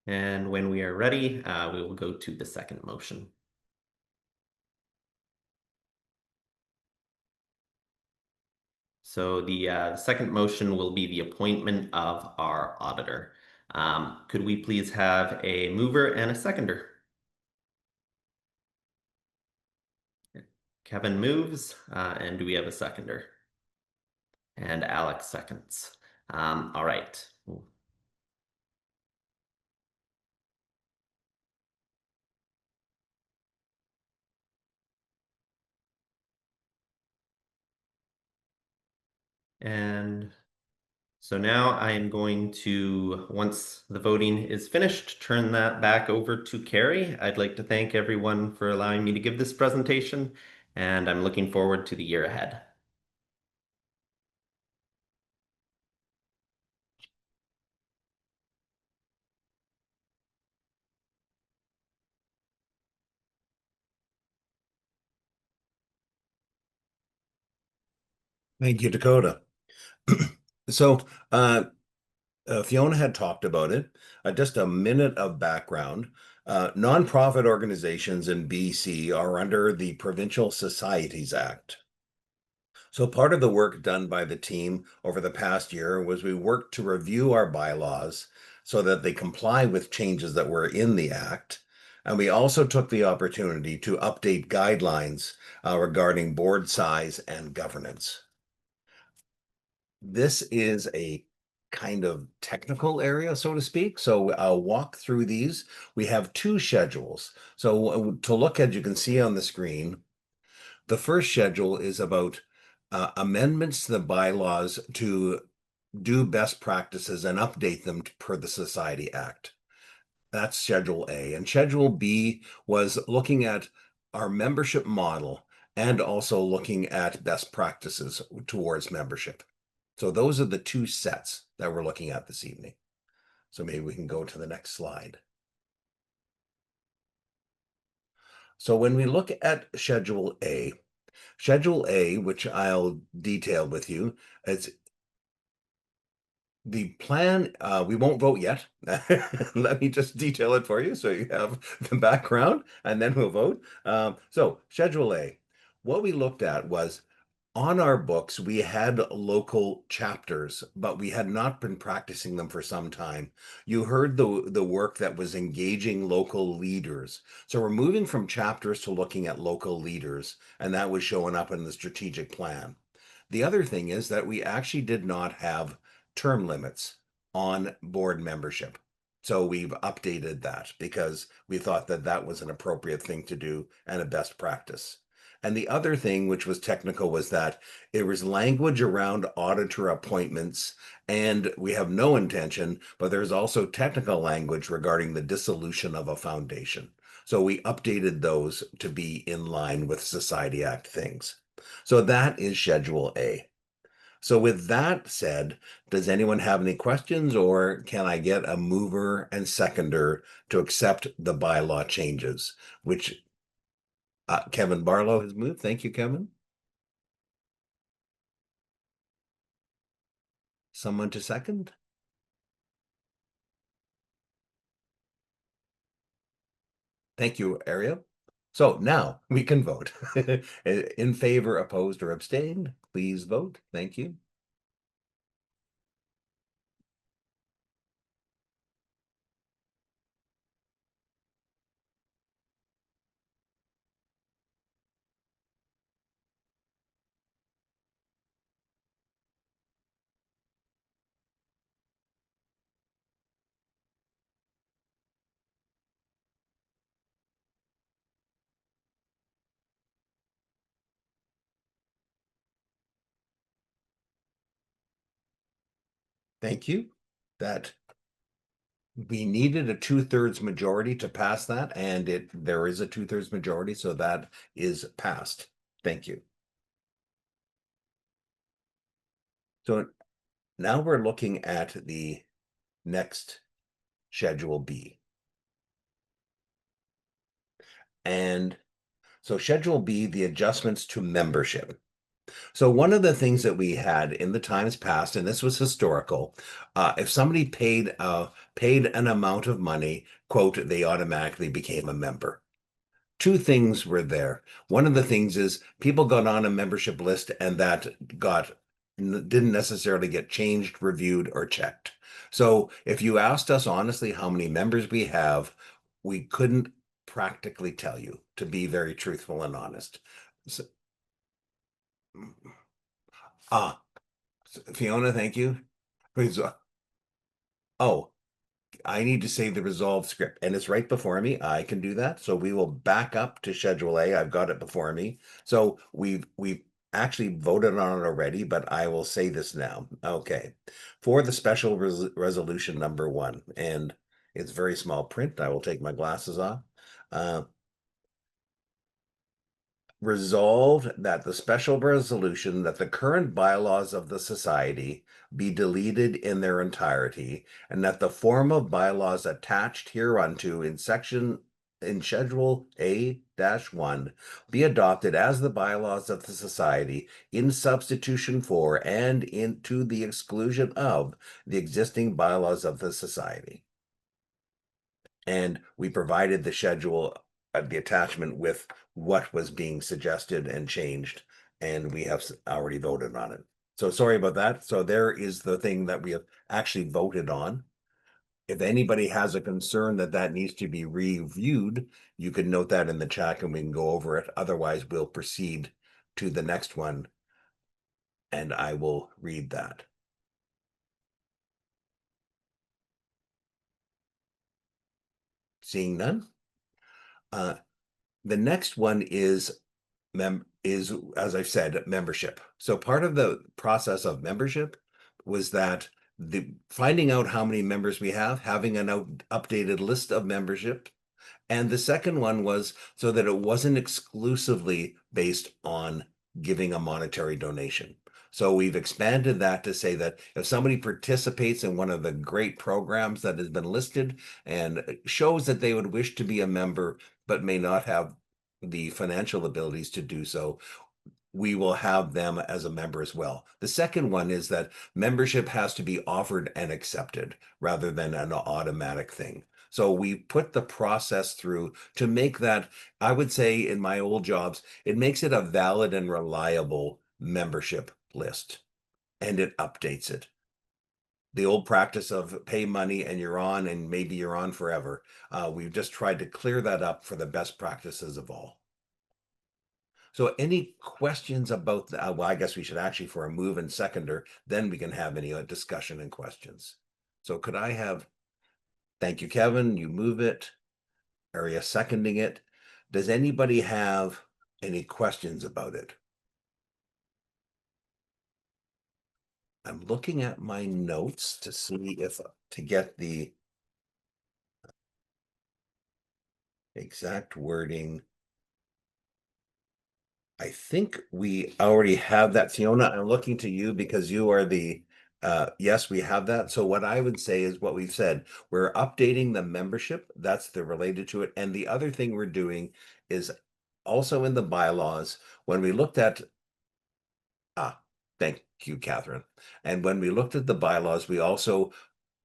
And when we are ready, we will go to the second motion. So the second motion will be the appointment of our auditor. Could we please have a mover and a seconder? Kevin moves, and do we have a seconder? And Alex seconds. All right. And so now I am going to, once the voting is finished, turn that back over to Carrie. I'd like to thank everyone for allowing me to give this presentation, and I'm looking forward to the year ahead. Thank you, Dakota. So, Fiona had talked about it. Just a minute of background. Nonprofit organizations in BC are under the Provincial Societies Act. So part of the work done by the team over the past year was we worked to review our bylaws so that they comply with changes that were in the act. And we also took the opportunity to update guidelines regarding board size and governance. This is a kind of technical area, so to speak. So I'll walk through these. We have two schedules. So to look at, you can see on the screen, the first schedule is about amendments to the bylaws to do best practices and update them per the Society Act. That's Schedule A. And Schedule B was looking at our membership model and also looking at best practices towards membership. So those are the two sets that we're looking at this evening. So maybe we can go to the next slide. So when we look at Schedule A, which I'll detail with you, it's the plan. We won't vote yet. Let me just detail it for you so you have the background and then we'll vote. So Schedule A, what we looked at was on our books, we had local chapters, but we had not been practicing them for some time. You heard the work that was engaging local leaders. So we're moving from chapters to looking at local leaders, and that was showing up in the strategic plan. The other thing is that we actually did not have term limits on board membership. So we've updated that because we thought that that was an appropriate thing to do and a best practice. And the other thing, which was technical, was that there was language around auditor appointments, and we have no intention, but there's also technical language regarding the dissolution of a foundation. So we updated those to be in line with Society Act things. So that is Schedule A. So with that said, does anyone have any questions, or can I get a mover and seconder to accept the bylaw changes, which Kevin Barlow has moved. Thank you, Kevin. Someone to second? Thank you, Ariel. So now we can vote. In favor, opposed, or abstained, please vote. Thank you. Thank you. That we needed a 2/3 majority to pass that, and there is a 2/3 majority, so that is passed. Thank you. So now we're looking at the next Schedule B. And so Schedule B, the adjustments to membership. So one of the things that we had in the times past, and this was historical, if somebody paid an amount of money, quote, they automatically became a member. Two things were there. One of the things is people got on a membership list and that didn't necessarily get changed, reviewed, or checked. So if you asked us honestly how many members we have, we couldn't practically tell you, to be very truthful and honest. So, Fiona, thank you. Oh, I need to say the resolved script, and it's right before me. I can do that. So we will back up to Schedule A. I've got it before me. So we've actually voted on it already, but I will say this now. Okay. For the special resolution number 1, and it's very small print. I will take my glasses off. Resolved that the special resolution that the current bylaws of the society be deleted in their entirety, and that the form of bylaws attached hereunto in Schedule A-1 be adopted as the bylaws of the society in substitution for and to the exclusion of the existing bylaws of the society. And we provided the schedule, the attachment with what was being suggested and changed, and we have already voted on it. So sorry about that. So there is the thing that we have actually voted on. If anybody has a concern that needs to be reviewed, you can note that in the chat and we can go over it. Otherwise, we'll proceed to the next one, and I will read that. Seeing none. The next one is, as I've said, membership. So part of the process of membership was that finding out how many members we have, having an updated list of membership. And the second one was so that it wasn't exclusively based on giving a monetary donation. So we've expanded that to say that if somebody participates in one of the great programs that has been listed and shows that they would wish to be a member, but may not have the financial abilities to do so, we will have them as a member as well. The second one is that membership has to be offered and accepted rather than an automatic thing. So we put the process through to make that, I would say in my old jobs, it makes it a valid and reliable membership list, and it updates it. The old practice of pay money and you're on, and maybe you're on forever. We've just tried to clear that up for the best practices of all. So any questions about well, I guess we should actually, for a move and seconder, then we can have any discussion and questions. So could I have, thank you, Kevin, you move it, Aria seconding it. Does anybody have any questions about it? I'm looking at my notes to see if, to get the exact wording. I think we already have that. Fiona, I'm looking to you because you are the, yes, we have that. So what I would say is what we've said, we're updating the membership. That's the related to it. And the other thing we're doing is also in the bylaws, when we looked at, thank you, Catherine. And when we looked at the bylaws, we also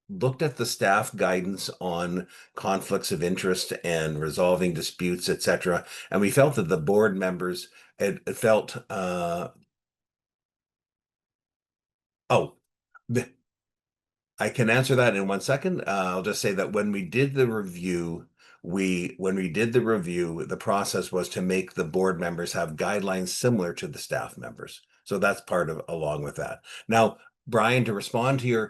looked at the staff guidance on conflicts of interest and resolving disputes, etc. And we felt that the board members, it felt, I can answer that in 1 second. I'll just say that when we did the review, the process was to make the board members have guidelines similar to the staff members. So that's part of, along with that. Now, Brian, to respond to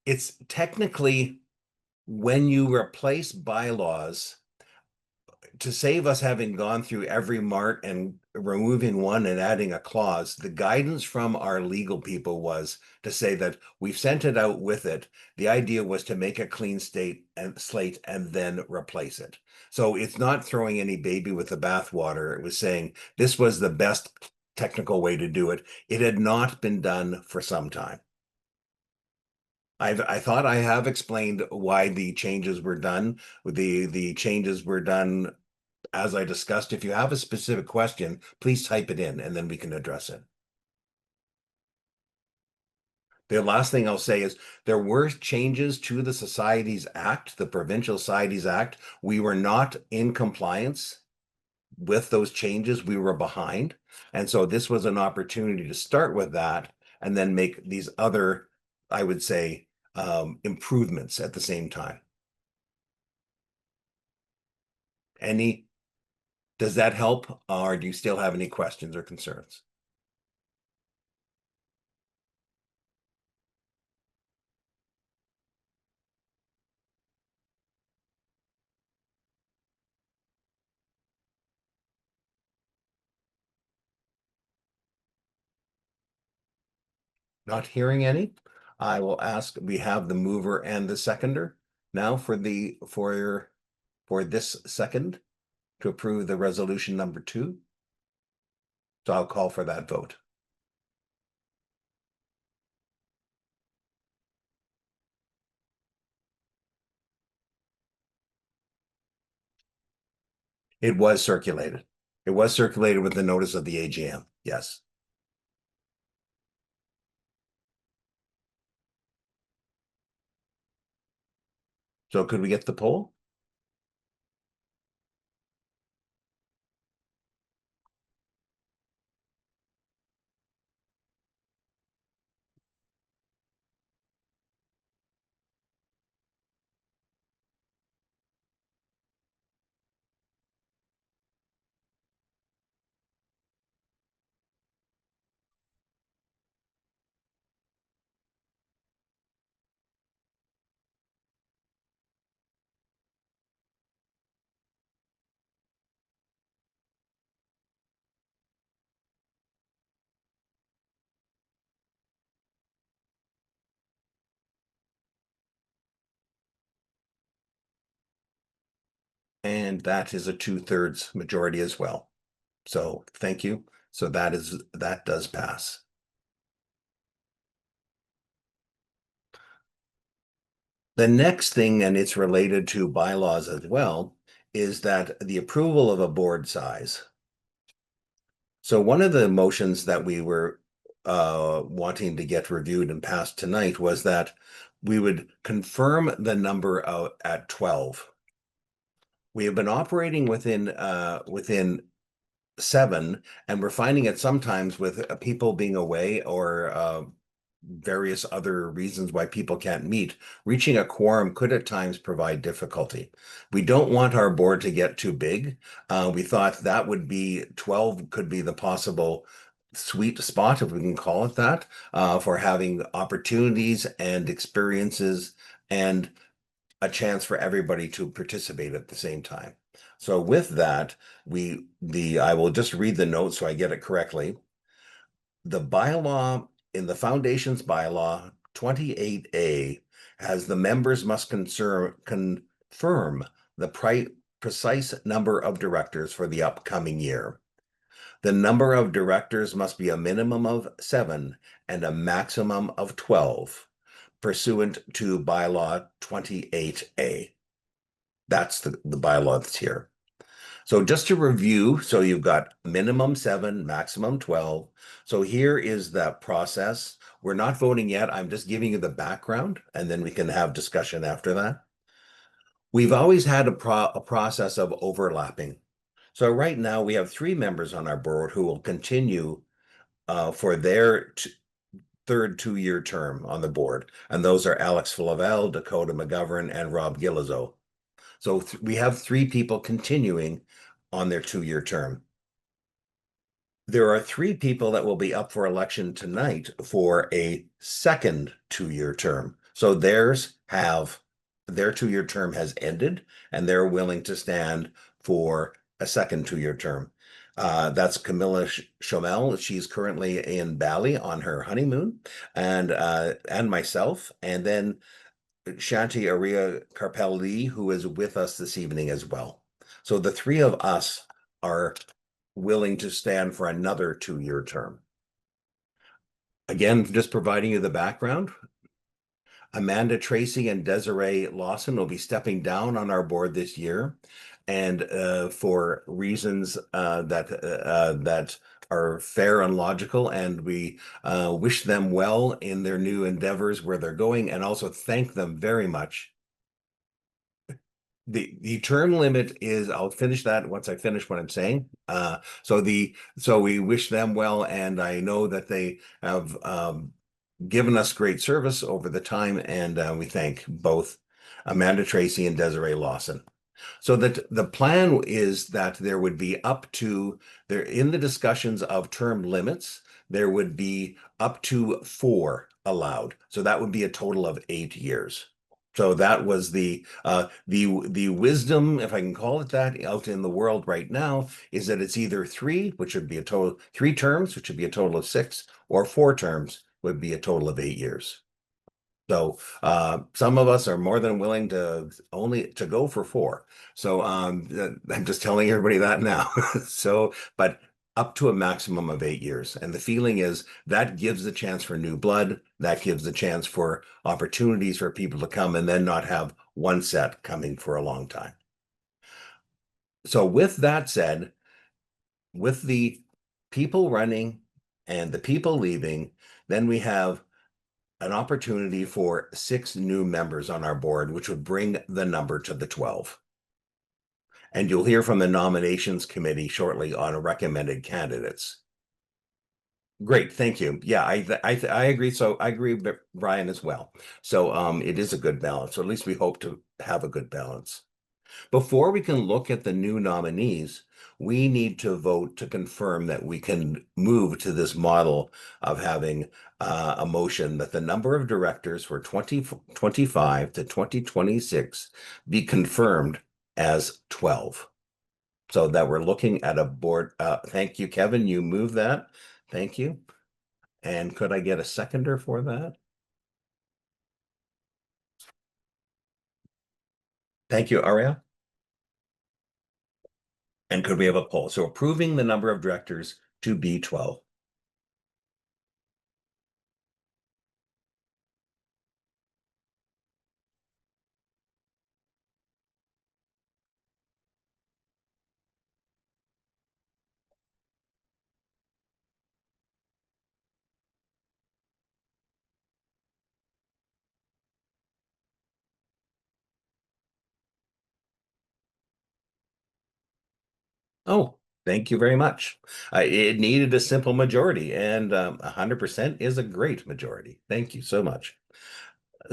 it's technically when you replace bylaws, to save us having gone through every mart and removing one and adding a clause, the guidance from our legal people was to say that we've sent it out with it. The idea was to make a clean slate and then replace it. So it's not throwing any baby with the bathwater. It was saying this was the best technical way to do it. It had not been done for some time. I thought I have explained why the changes were done. The changes were done as I discussed. If you have a specific question, please type it in and then we can address it. The last thing I'll say is there were changes to the Societies Act, the Provincial Societies Act. We were not in compliance with those changes. We were behind. And so this was an opportunity to start with that and then make these other, I would say, improvements at the same time. Does that help, or do you still have any questions or concerns? Not hearing any, I will ask, we have the mover and the seconder now for this second to approve the resolution number 2. So I'll call for that vote. It was circulated. It was circulated with the notice of the AGM. Yes. So could we get the poll? And that is a 2/3 majority as well. So thank you. So that does pass. The next thing, and it's related to bylaws as well, is that the approval of a board size. So one of the motions that we were wanting to get reviewed and passed tonight was that we would confirm the number at 12. We have been operating within 7, and we're finding it sometimes with people being away or various other reasons why people can't meet, reaching a quorum could at times provide difficulty. We don't want our board to get too big. We thought that would be 12 could be the possible sweet spot, if we can call it that, for having opportunities and experiences and a chance for everybody to participate at the same time. So with that, I will just read the note so I get it correctly. The bylaw in the foundation's bylaw 28A has the members must confirm the precise number of directors for the upcoming year. The number of directors must be a minimum of 7 and a maximum of 12 pursuant to bylaw 28A. That's the bylaw that's here. So just to review, so you've got minimum 7, maximum 12. So here is that process. We're not voting yet. I'm just giving you the background, and then we can have discussion after that. We've always had a process of overlapping. So right now we have 3 members on our board who will continue for their third 2-year term on the board. And those are Alex Flavel, Dakota McGovern, and Rob Gillizo. So we have 3 people continuing on their 2-year term. There are 3 people that will be up for election tonight for a second 2-year term. So their 2-year term has ended, and they're willing to stand for a second 2-year term. That's Camilla Chomel. She's currently in Bali on her honeymoon, and myself, and then Shanti Aria Carpelli, who is with us this evening as well. So the three of us are willing to stand for another 2-year term. Again, just providing you the background. Amanda Tracy and Desiree Lawson will be stepping down on our board this year, and for reasons that are fair and logical, and we wish them well in their new endeavors where they're going, and also thank them very much. The term limit is, I'll finish that once I finish what I'm saying. So we wish them well, and I know that they have given us great service over the time, and we thank both Amanda Tracy and Desiree Lawson. So that the plan is that there would be up to, there in the discussions of term limits, there would be up to 4 allowed. So that would be a total of 8 years. So that was the wisdom, if I can call it that, out in the world right now, is that it's either 3, which would be a total 3 terms, which would be a total of 6, or 4 terms would be a total of 8 years. So some of us are more than willing to go for 4. So I'm just telling everybody that now. So, but up to a maximum of 8 years. And the feeling is that gives the chance for new blood. That gives the chance for opportunities for people to come and then not have one set coming for a long time. So with that said, with the people running and the people leaving, then we have an opportunity for 6 new members on our board, which would bring the number to the 12. And you'll hear from the nominations committee shortly on recommended candidates. Great, thank you. Yeah, I agree. So I agree with Brian as well. So it is a good balance, or at least we hope to have a good balance. Before we can look at the new nominees, we need to vote to confirm that we can move to this model of having a motion that the number of directors for 2025 to 2026 be confirmed as 12. So that we're looking at a board. Thank you, Kevin. You move that. Thank you. And could I get a seconder for that? Thank you, Aria. And could we have a poll? So approving the number of directors to be 12. Oh, thank you very much. It needed a simple majority, and 100% is a great majority. Thank you so much.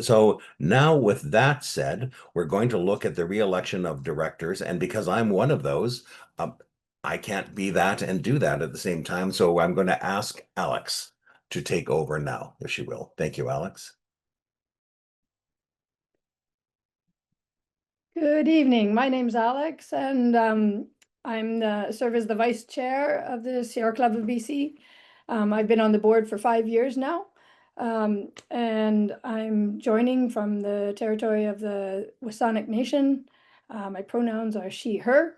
So now with that said, we're going to look at the re-election of directors, and because I'm one of those, I can't be that and do that at the same time. So I'm going to ask Alex to take over now, if she will. Thank you, Alex. Good evening. My name's Alex, and serve as the vice chair of the Sierra Club of BC. I've been on the board for 5 years now, and I'm joining from the territory of the Wasanic Nation. My pronouns are she, her.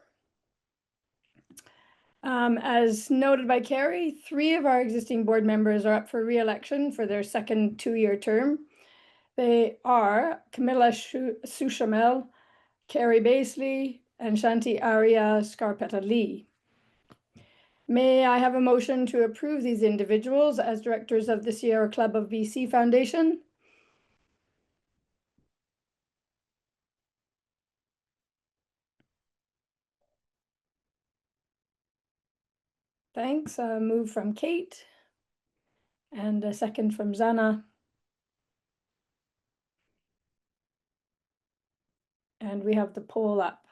As noted by Carrie, 3 of our existing board members are up for re-election for their second 2-year term. They are Camilla Suchamel, Carrie Baisley, and Shanti Aria Scarpetta Lee. May I have a motion to approve these individuals as directors of the Sierra Club of BC Foundation? Thanks. A move from Kate and a second from Zana. And we have the poll up.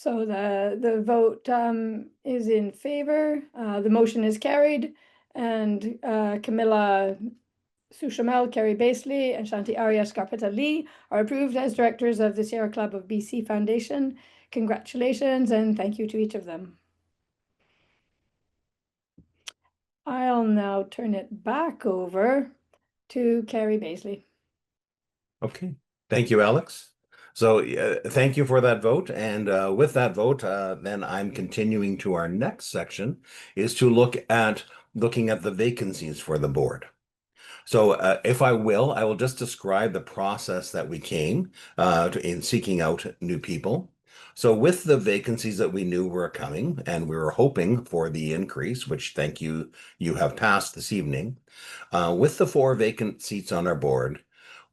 So the vote is in favor. The motion is carried, and Camilla Sushamel, Carrie Basley, and Shanti Arya Scarpetta Lee are approved as directors of the Sierra Club of BC Foundation. Congratulations and thank you to each of them. I'll now turn it back over to Carrie Basley. Okay, thank you, Alex. So thank you for that vote. And with that vote, then I'm continuing to our next section is to looking at the vacancies for the board. So if I will just describe the process that we came in seeking out new people. So with the vacancies that we knew were coming, and we were hoping for the increase, which thank you, you have passed this evening. With the 4 vacant seats on our board,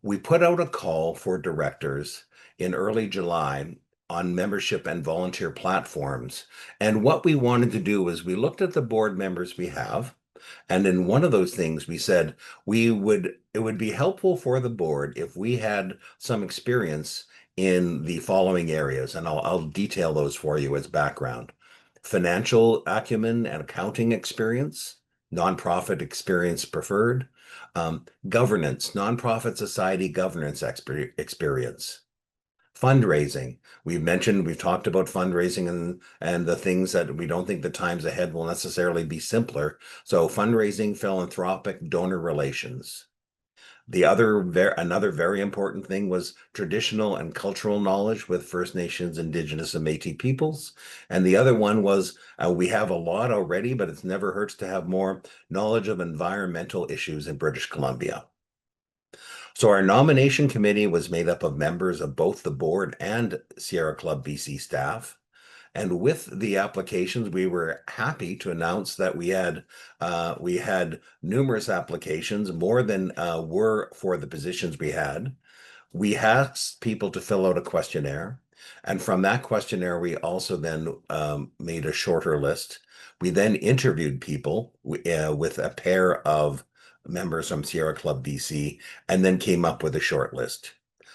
we put out a call for directors in early July on membership and volunteer platforms. And what we wanted to do was we looked at the board members we have, and in one of those things we said it would be helpful for the board if we had some experience in the following areas, and I'll detail those for you as background: financial acumen and accounting experience, nonprofit experience preferred, governance, nonprofit society governance experience, fundraising. We've talked about fundraising and the things that we don't think the times ahead will necessarily be simpler. So fundraising, philanthropic, donor relations. Another very important thing was traditional and cultural knowledge with First Nations, Indigenous, and Métis peoples. And the other one was we have a lot already, but it never hurts to have more knowledge of environmental issues in British Columbia. So our nomination committee was made up of members of both the board and Sierra Club BC staff. And with the applications, we were happy to announce that we had numerous applications, more than were for the positions we had. We asked people to fill out a questionnaire. And from that questionnaire, we also then made a shorter list. We then interviewed people with a pair of members from Sierra Club BC, and then came up with a short list.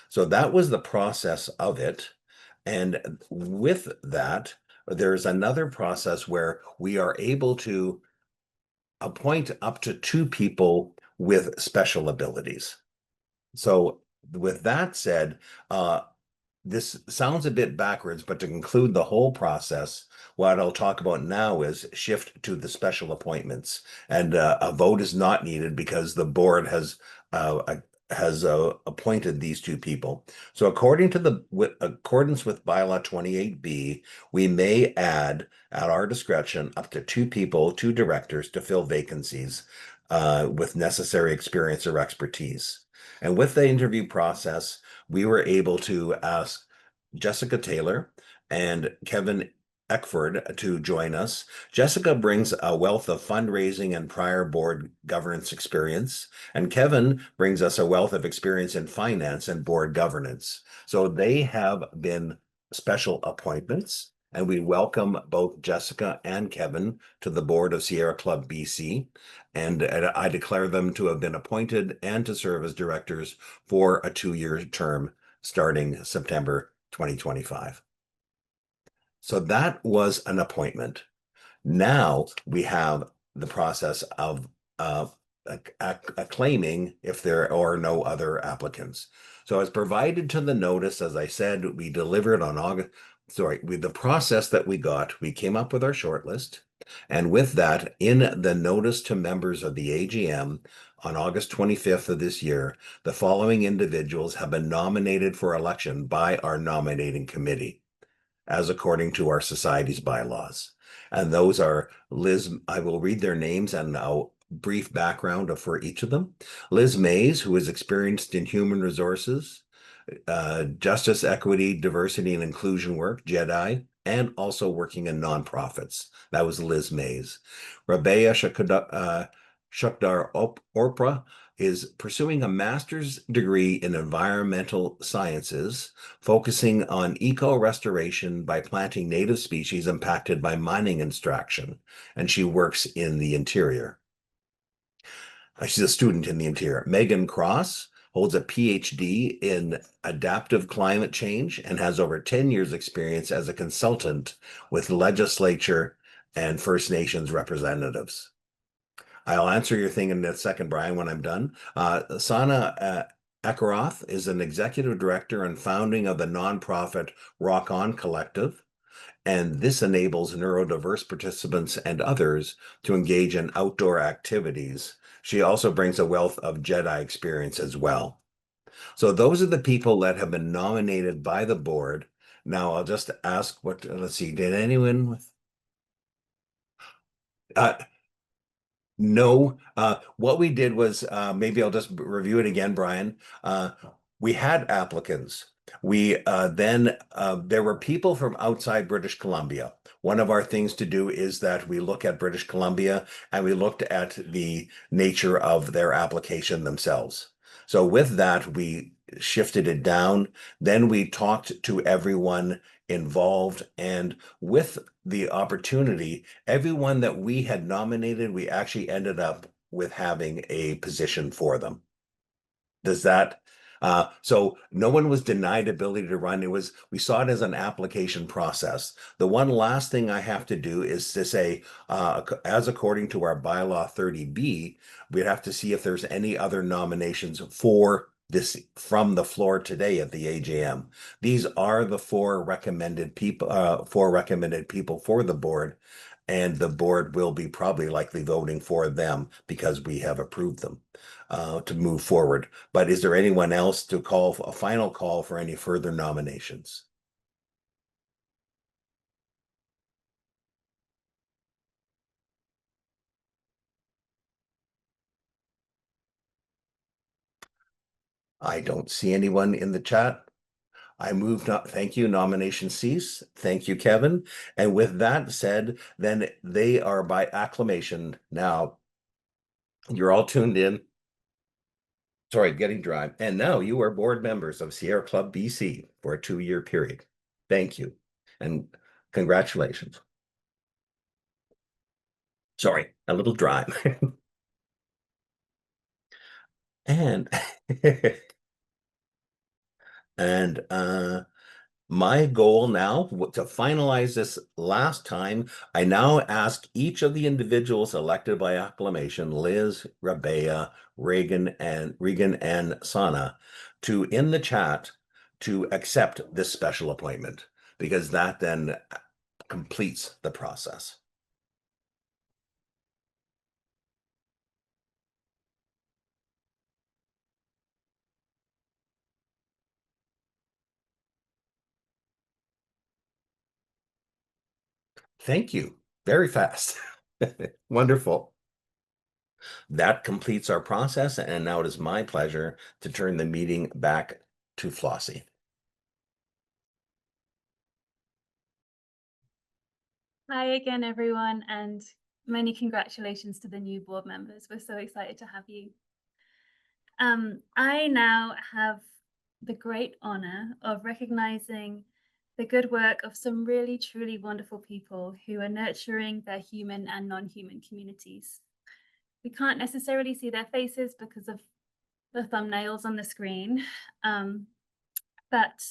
So that was the process of it. And with that, there's another process where we are able to appoint up to 2 people with special abilities. So with that said, this sounds a bit backwards, but to conclude the whole process, what I'll talk about now is shift to the special appointments, and a vote is not needed because the board has appointed these 2 people. So accordance with bylaw 28B, we may add at our discretion up to 2 people, 2 directors to fill vacancies with necessary experience or expertise. And with the interview process, we were able to ask Jessica Taylor and Kevin Eckford to join us. Jessica brings a wealth of fundraising and prior board governance experience, and Kevin brings us a wealth of experience in finance and board governance. So they have been special appointments, and we welcome both Jessica and Kevin to the board of Sierra Club BC, and I declare them to have been appointed and to serve as directors for a 2-year term starting September 2025. So that was an appointment. Now we have the process of acclaiming if there are no other applicants. So as provided to the notice, as I said, we delivered on with the process that we came up with our short list. And with that, in the notice to members of the AGM on August 25th of this year, the following individuals have been nominated for election by our nominating committee, as according to our society's bylaws. And those are I will read their names and a brief background for each of them. Liz Mays, who is experienced in human resources, justice, equity, diversity, and inclusion work, JEDI, and also working in nonprofits. That was Liz Mays. Rabea Shukdar Orpra is pursuing a master's degree in environmental sciences, focusing on eco-restoration by planting native species impacted by mining extraction, and she works in the interior. She's a student in the interior. Megan Cross holds a PhD in adaptive climate change, and has over 10 years experience as a consultant with legislature and First Nations representatives. I'll answer your thing in a second, Brian, when I'm done. Sana Akaroth is an executive director and founding of the nonprofit Rock On Collective, and this enables neurodiverse participants and others to engage in outdoor activities. She also brings a wealth of Jedi experience as well. So those are the people that have been nominated by the board. Now I'll just ask let's see, did anyone with no, what we did was, maybe I'll just review it again, Brian. We had applicants. We then there were people from outside British Columbia. One of our things to do is that we look at British Columbia and we looked at the nature of their application themselves. So with that, we shifted it down. Then we talked to everyone involved, and with the opportunity, everyone that we had nominated, we actually ended up with having a position for them. Does that, so no one was denied ability to run. We saw it as an application process. The one last thing I have to do is to say, as according to our bylaw 30B, we'd have to see if there's any other nominations for this from the floor today at the AGM. These are the four recommended people for the board, and the board will be probably likely voting for them because we have approved them to move forward. But is there anyone else to call a final call for any further nominations? I don't see anyone in the chat. I move not, thank you, nomination cease. Thank you, Kevin. And with that said, then they are by acclamation. Now, you're all tuned in. Sorry, getting dry. And now you are board members of Sierra Club BC for a 2-year period. Thank you. And congratulations. Sorry, a little dry. And my goal now to finalize this last time, I now ask each of the individuals elected by acclamation, Liz, Rabea, Regan, and Sana, to in the chat to accept this special appointment, because that then completes the process. Thank you. Very fast. Wonderful. That completes our process, and now it is my pleasure to turn the meeting back to Flossie. Hi again, everyone, and many congratulations to the new board members. We're so excited to have you. I now have the great honor of recognizing the good work of some really, truly wonderful people who are nurturing their human and non-human communities. We can't necessarily see their faces because of the thumbnails on the screen, but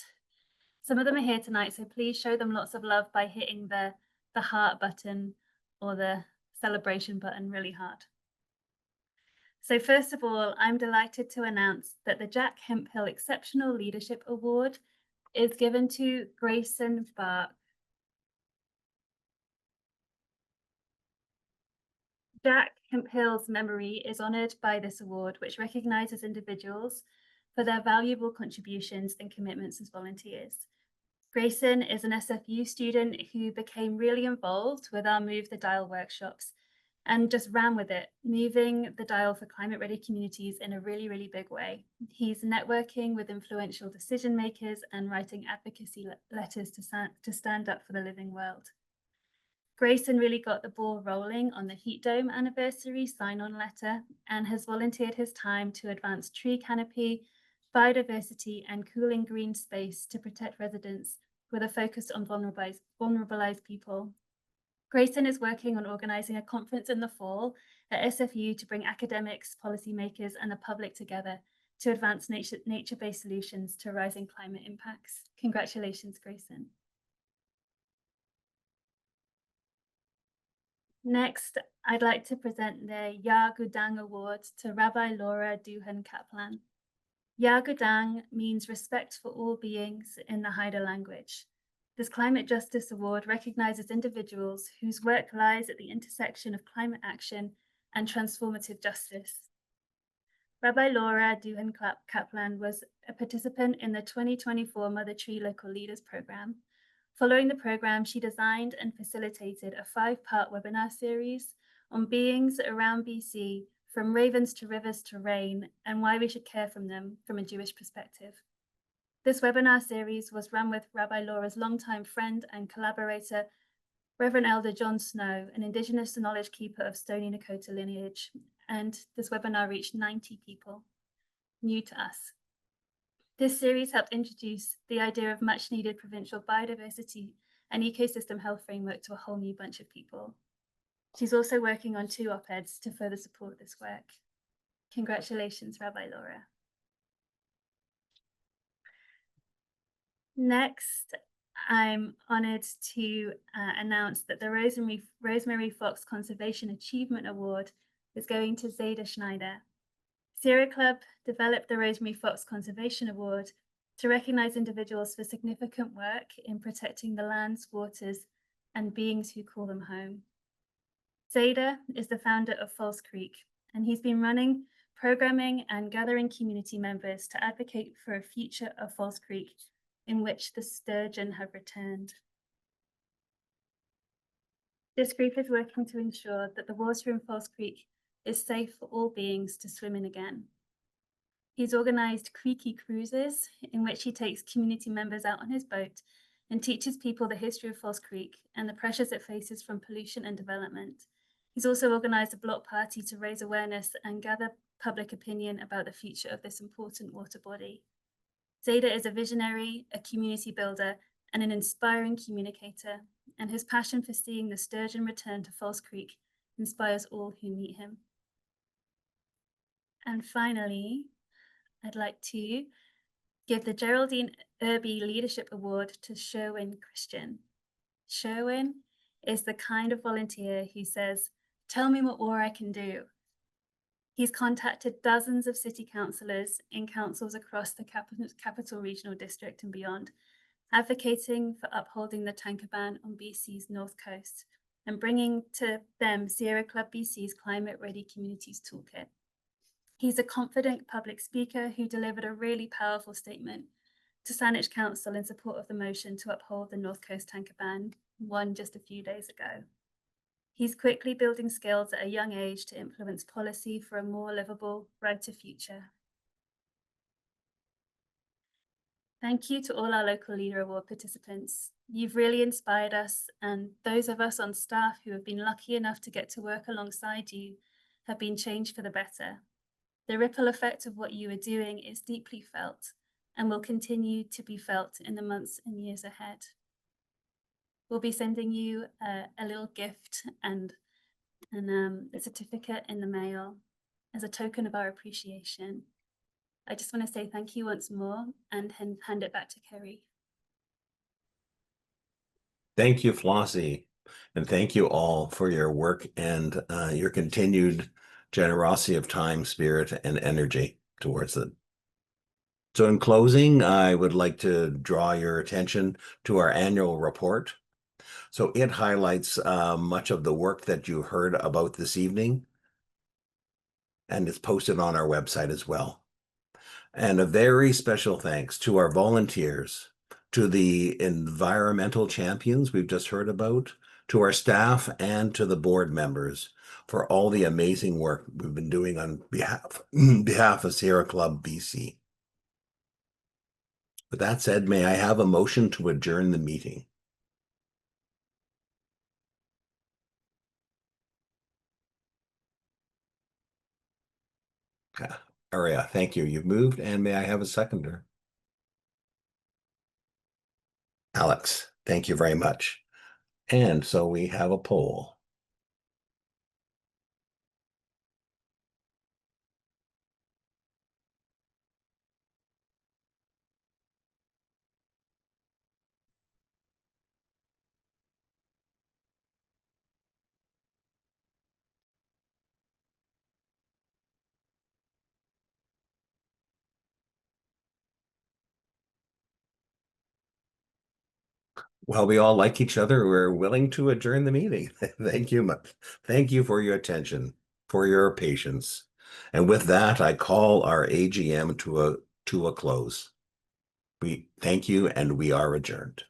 some of them are here tonight, so please show them lots of love by hitting the heart button or the celebration button really hard. So first of all, I'm delighted to announce that the Jack Hemphill Exceptional Leadership Award is given to Grayson Bark. Jack Hemphill's memory is honoured by this award, which recognises individuals for their valuable contributions and commitments as volunteers. Grayson is an SFU student who became really involved with our Move the Dial workshops and just ran with it, moving the dial for climate-ready communities in a really, really big way. He's networking with influential decision makers and writing advocacy letters to stand up for the living world. Grayson really got the ball rolling on the Heat Dome anniversary sign-on letter and has volunteered his time to advance tree canopy, biodiversity, and cooling green space to protect residents with a focus on vulnerabilized people. Grayson is working on organising a conference in the fall at SFU to bring academics, policymakers, and the public together to advance nature-based solutions to rising climate impacts. Congratulations, Grayson. Next, I'd like to present the Ya Gudang Award to Rabbi Laura Duhan Kaplan. Ya Gudang means respect for all beings in the Haida language. This Climate Justice Award recognizes individuals whose work lies at the intersection of climate action and transformative justice. Rabbi Laura Duhan Kaplan was a participant in the 2024 Mother Tree Local Leaders Program. Following the program, she designed and facilitated a 5-part webinar series on beings around BC, from ravens to rivers to rain, and why we should care for them from a Jewish perspective. This webinar series was run with Rabbi Laura's longtime friend and collaborator, Reverend Elder John Snow, an Indigenous knowledge keeper of Stoney Nakoda lineage, and this webinar reached 90 people, new to us. This series helped introduce the idea of much needed provincial biodiversity and ecosystem health framework to a whole new bunch of people. She's also working on 2 op-eds to further support this work. Congratulations, Rabbi Laura. Next, I'm honored to announce that the Rosemary Fox Conservation Achievement Award is going to Zayda Schneider. Sierra Club developed the Rosemary Fox Conservation Award to recognize individuals for significant work in protecting the lands, waters, and beings who call them home. Zayda is the founder of False Creek, and he's been running programming and gathering community members to advocate for a future of False Creek in which the sturgeon have returned. This group is working to ensure that the water in False Creek is safe for all beings to swim in again. He's organized Creeky Cruises, in which he takes community members out on his boat and teaches people the history of False Creek and the pressures it faces from pollution and development. He's also organized a block party to raise awareness and gather public opinion about the future of this important water body. Zayda is a visionary, a community builder, and an inspiring communicator, and his passion for seeing the sturgeon return to False Creek inspires all who meet him. And finally, I'd like to give the Geraldine Irby Leadership Award to Sherwin Christian. Sherwin is the kind of volunteer who says, "Tell me what more I can do." He's contacted dozens of city councillors in councils across the Capital Regional District and beyond, advocating for upholding the tanker ban on BC's North Coast and bringing to them Sierra Club BC's Climate Ready Communities Toolkit. He's a confident public speaker who delivered a really powerful statement to Saanich Council in support of the motion to uphold the North Coast tanker ban, won just a few days ago. He's quickly building skills at a young age to influence policy for a more livable, brighter future. Thank you to all our Local Leader Award participants. You've really inspired us, and those of us on staff who have been lucky enough to get to work alongside you have been changed for the better. The ripple effect of what you are doing is deeply felt and will continue to be felt in the months and years ahead. We'll be sending you a little gift and a certificate in the mail as a token of our appreciation. I just want to say thank you once more and hand it back to Kerry. Thank you, Flossie, and thank you all for your work and your continued generosity of time, spirit, and energy towards it. So in closing, I would like to draw your attention to our annual report. So it highlights much of the work that you heard about this evening, and it's posted on our website as well. And a very special thanks to our volunteers, to the environmental champions we've just heard about, to our staff, and to the board members for all the amazing work we've been doing on behalf of Sierra Club BC. With that said, may I have a motion to adjourn the meeting? Aria, thank you. You've moved, and may I have a seconder? Alex, thank you very much. And so we have a poll. While we all like each other, we're willing to adjourn the meeting. Thank you. Thank you for your attention, for your patience. And with that, I call our AGM to a close. We thank you, and we are adjourned.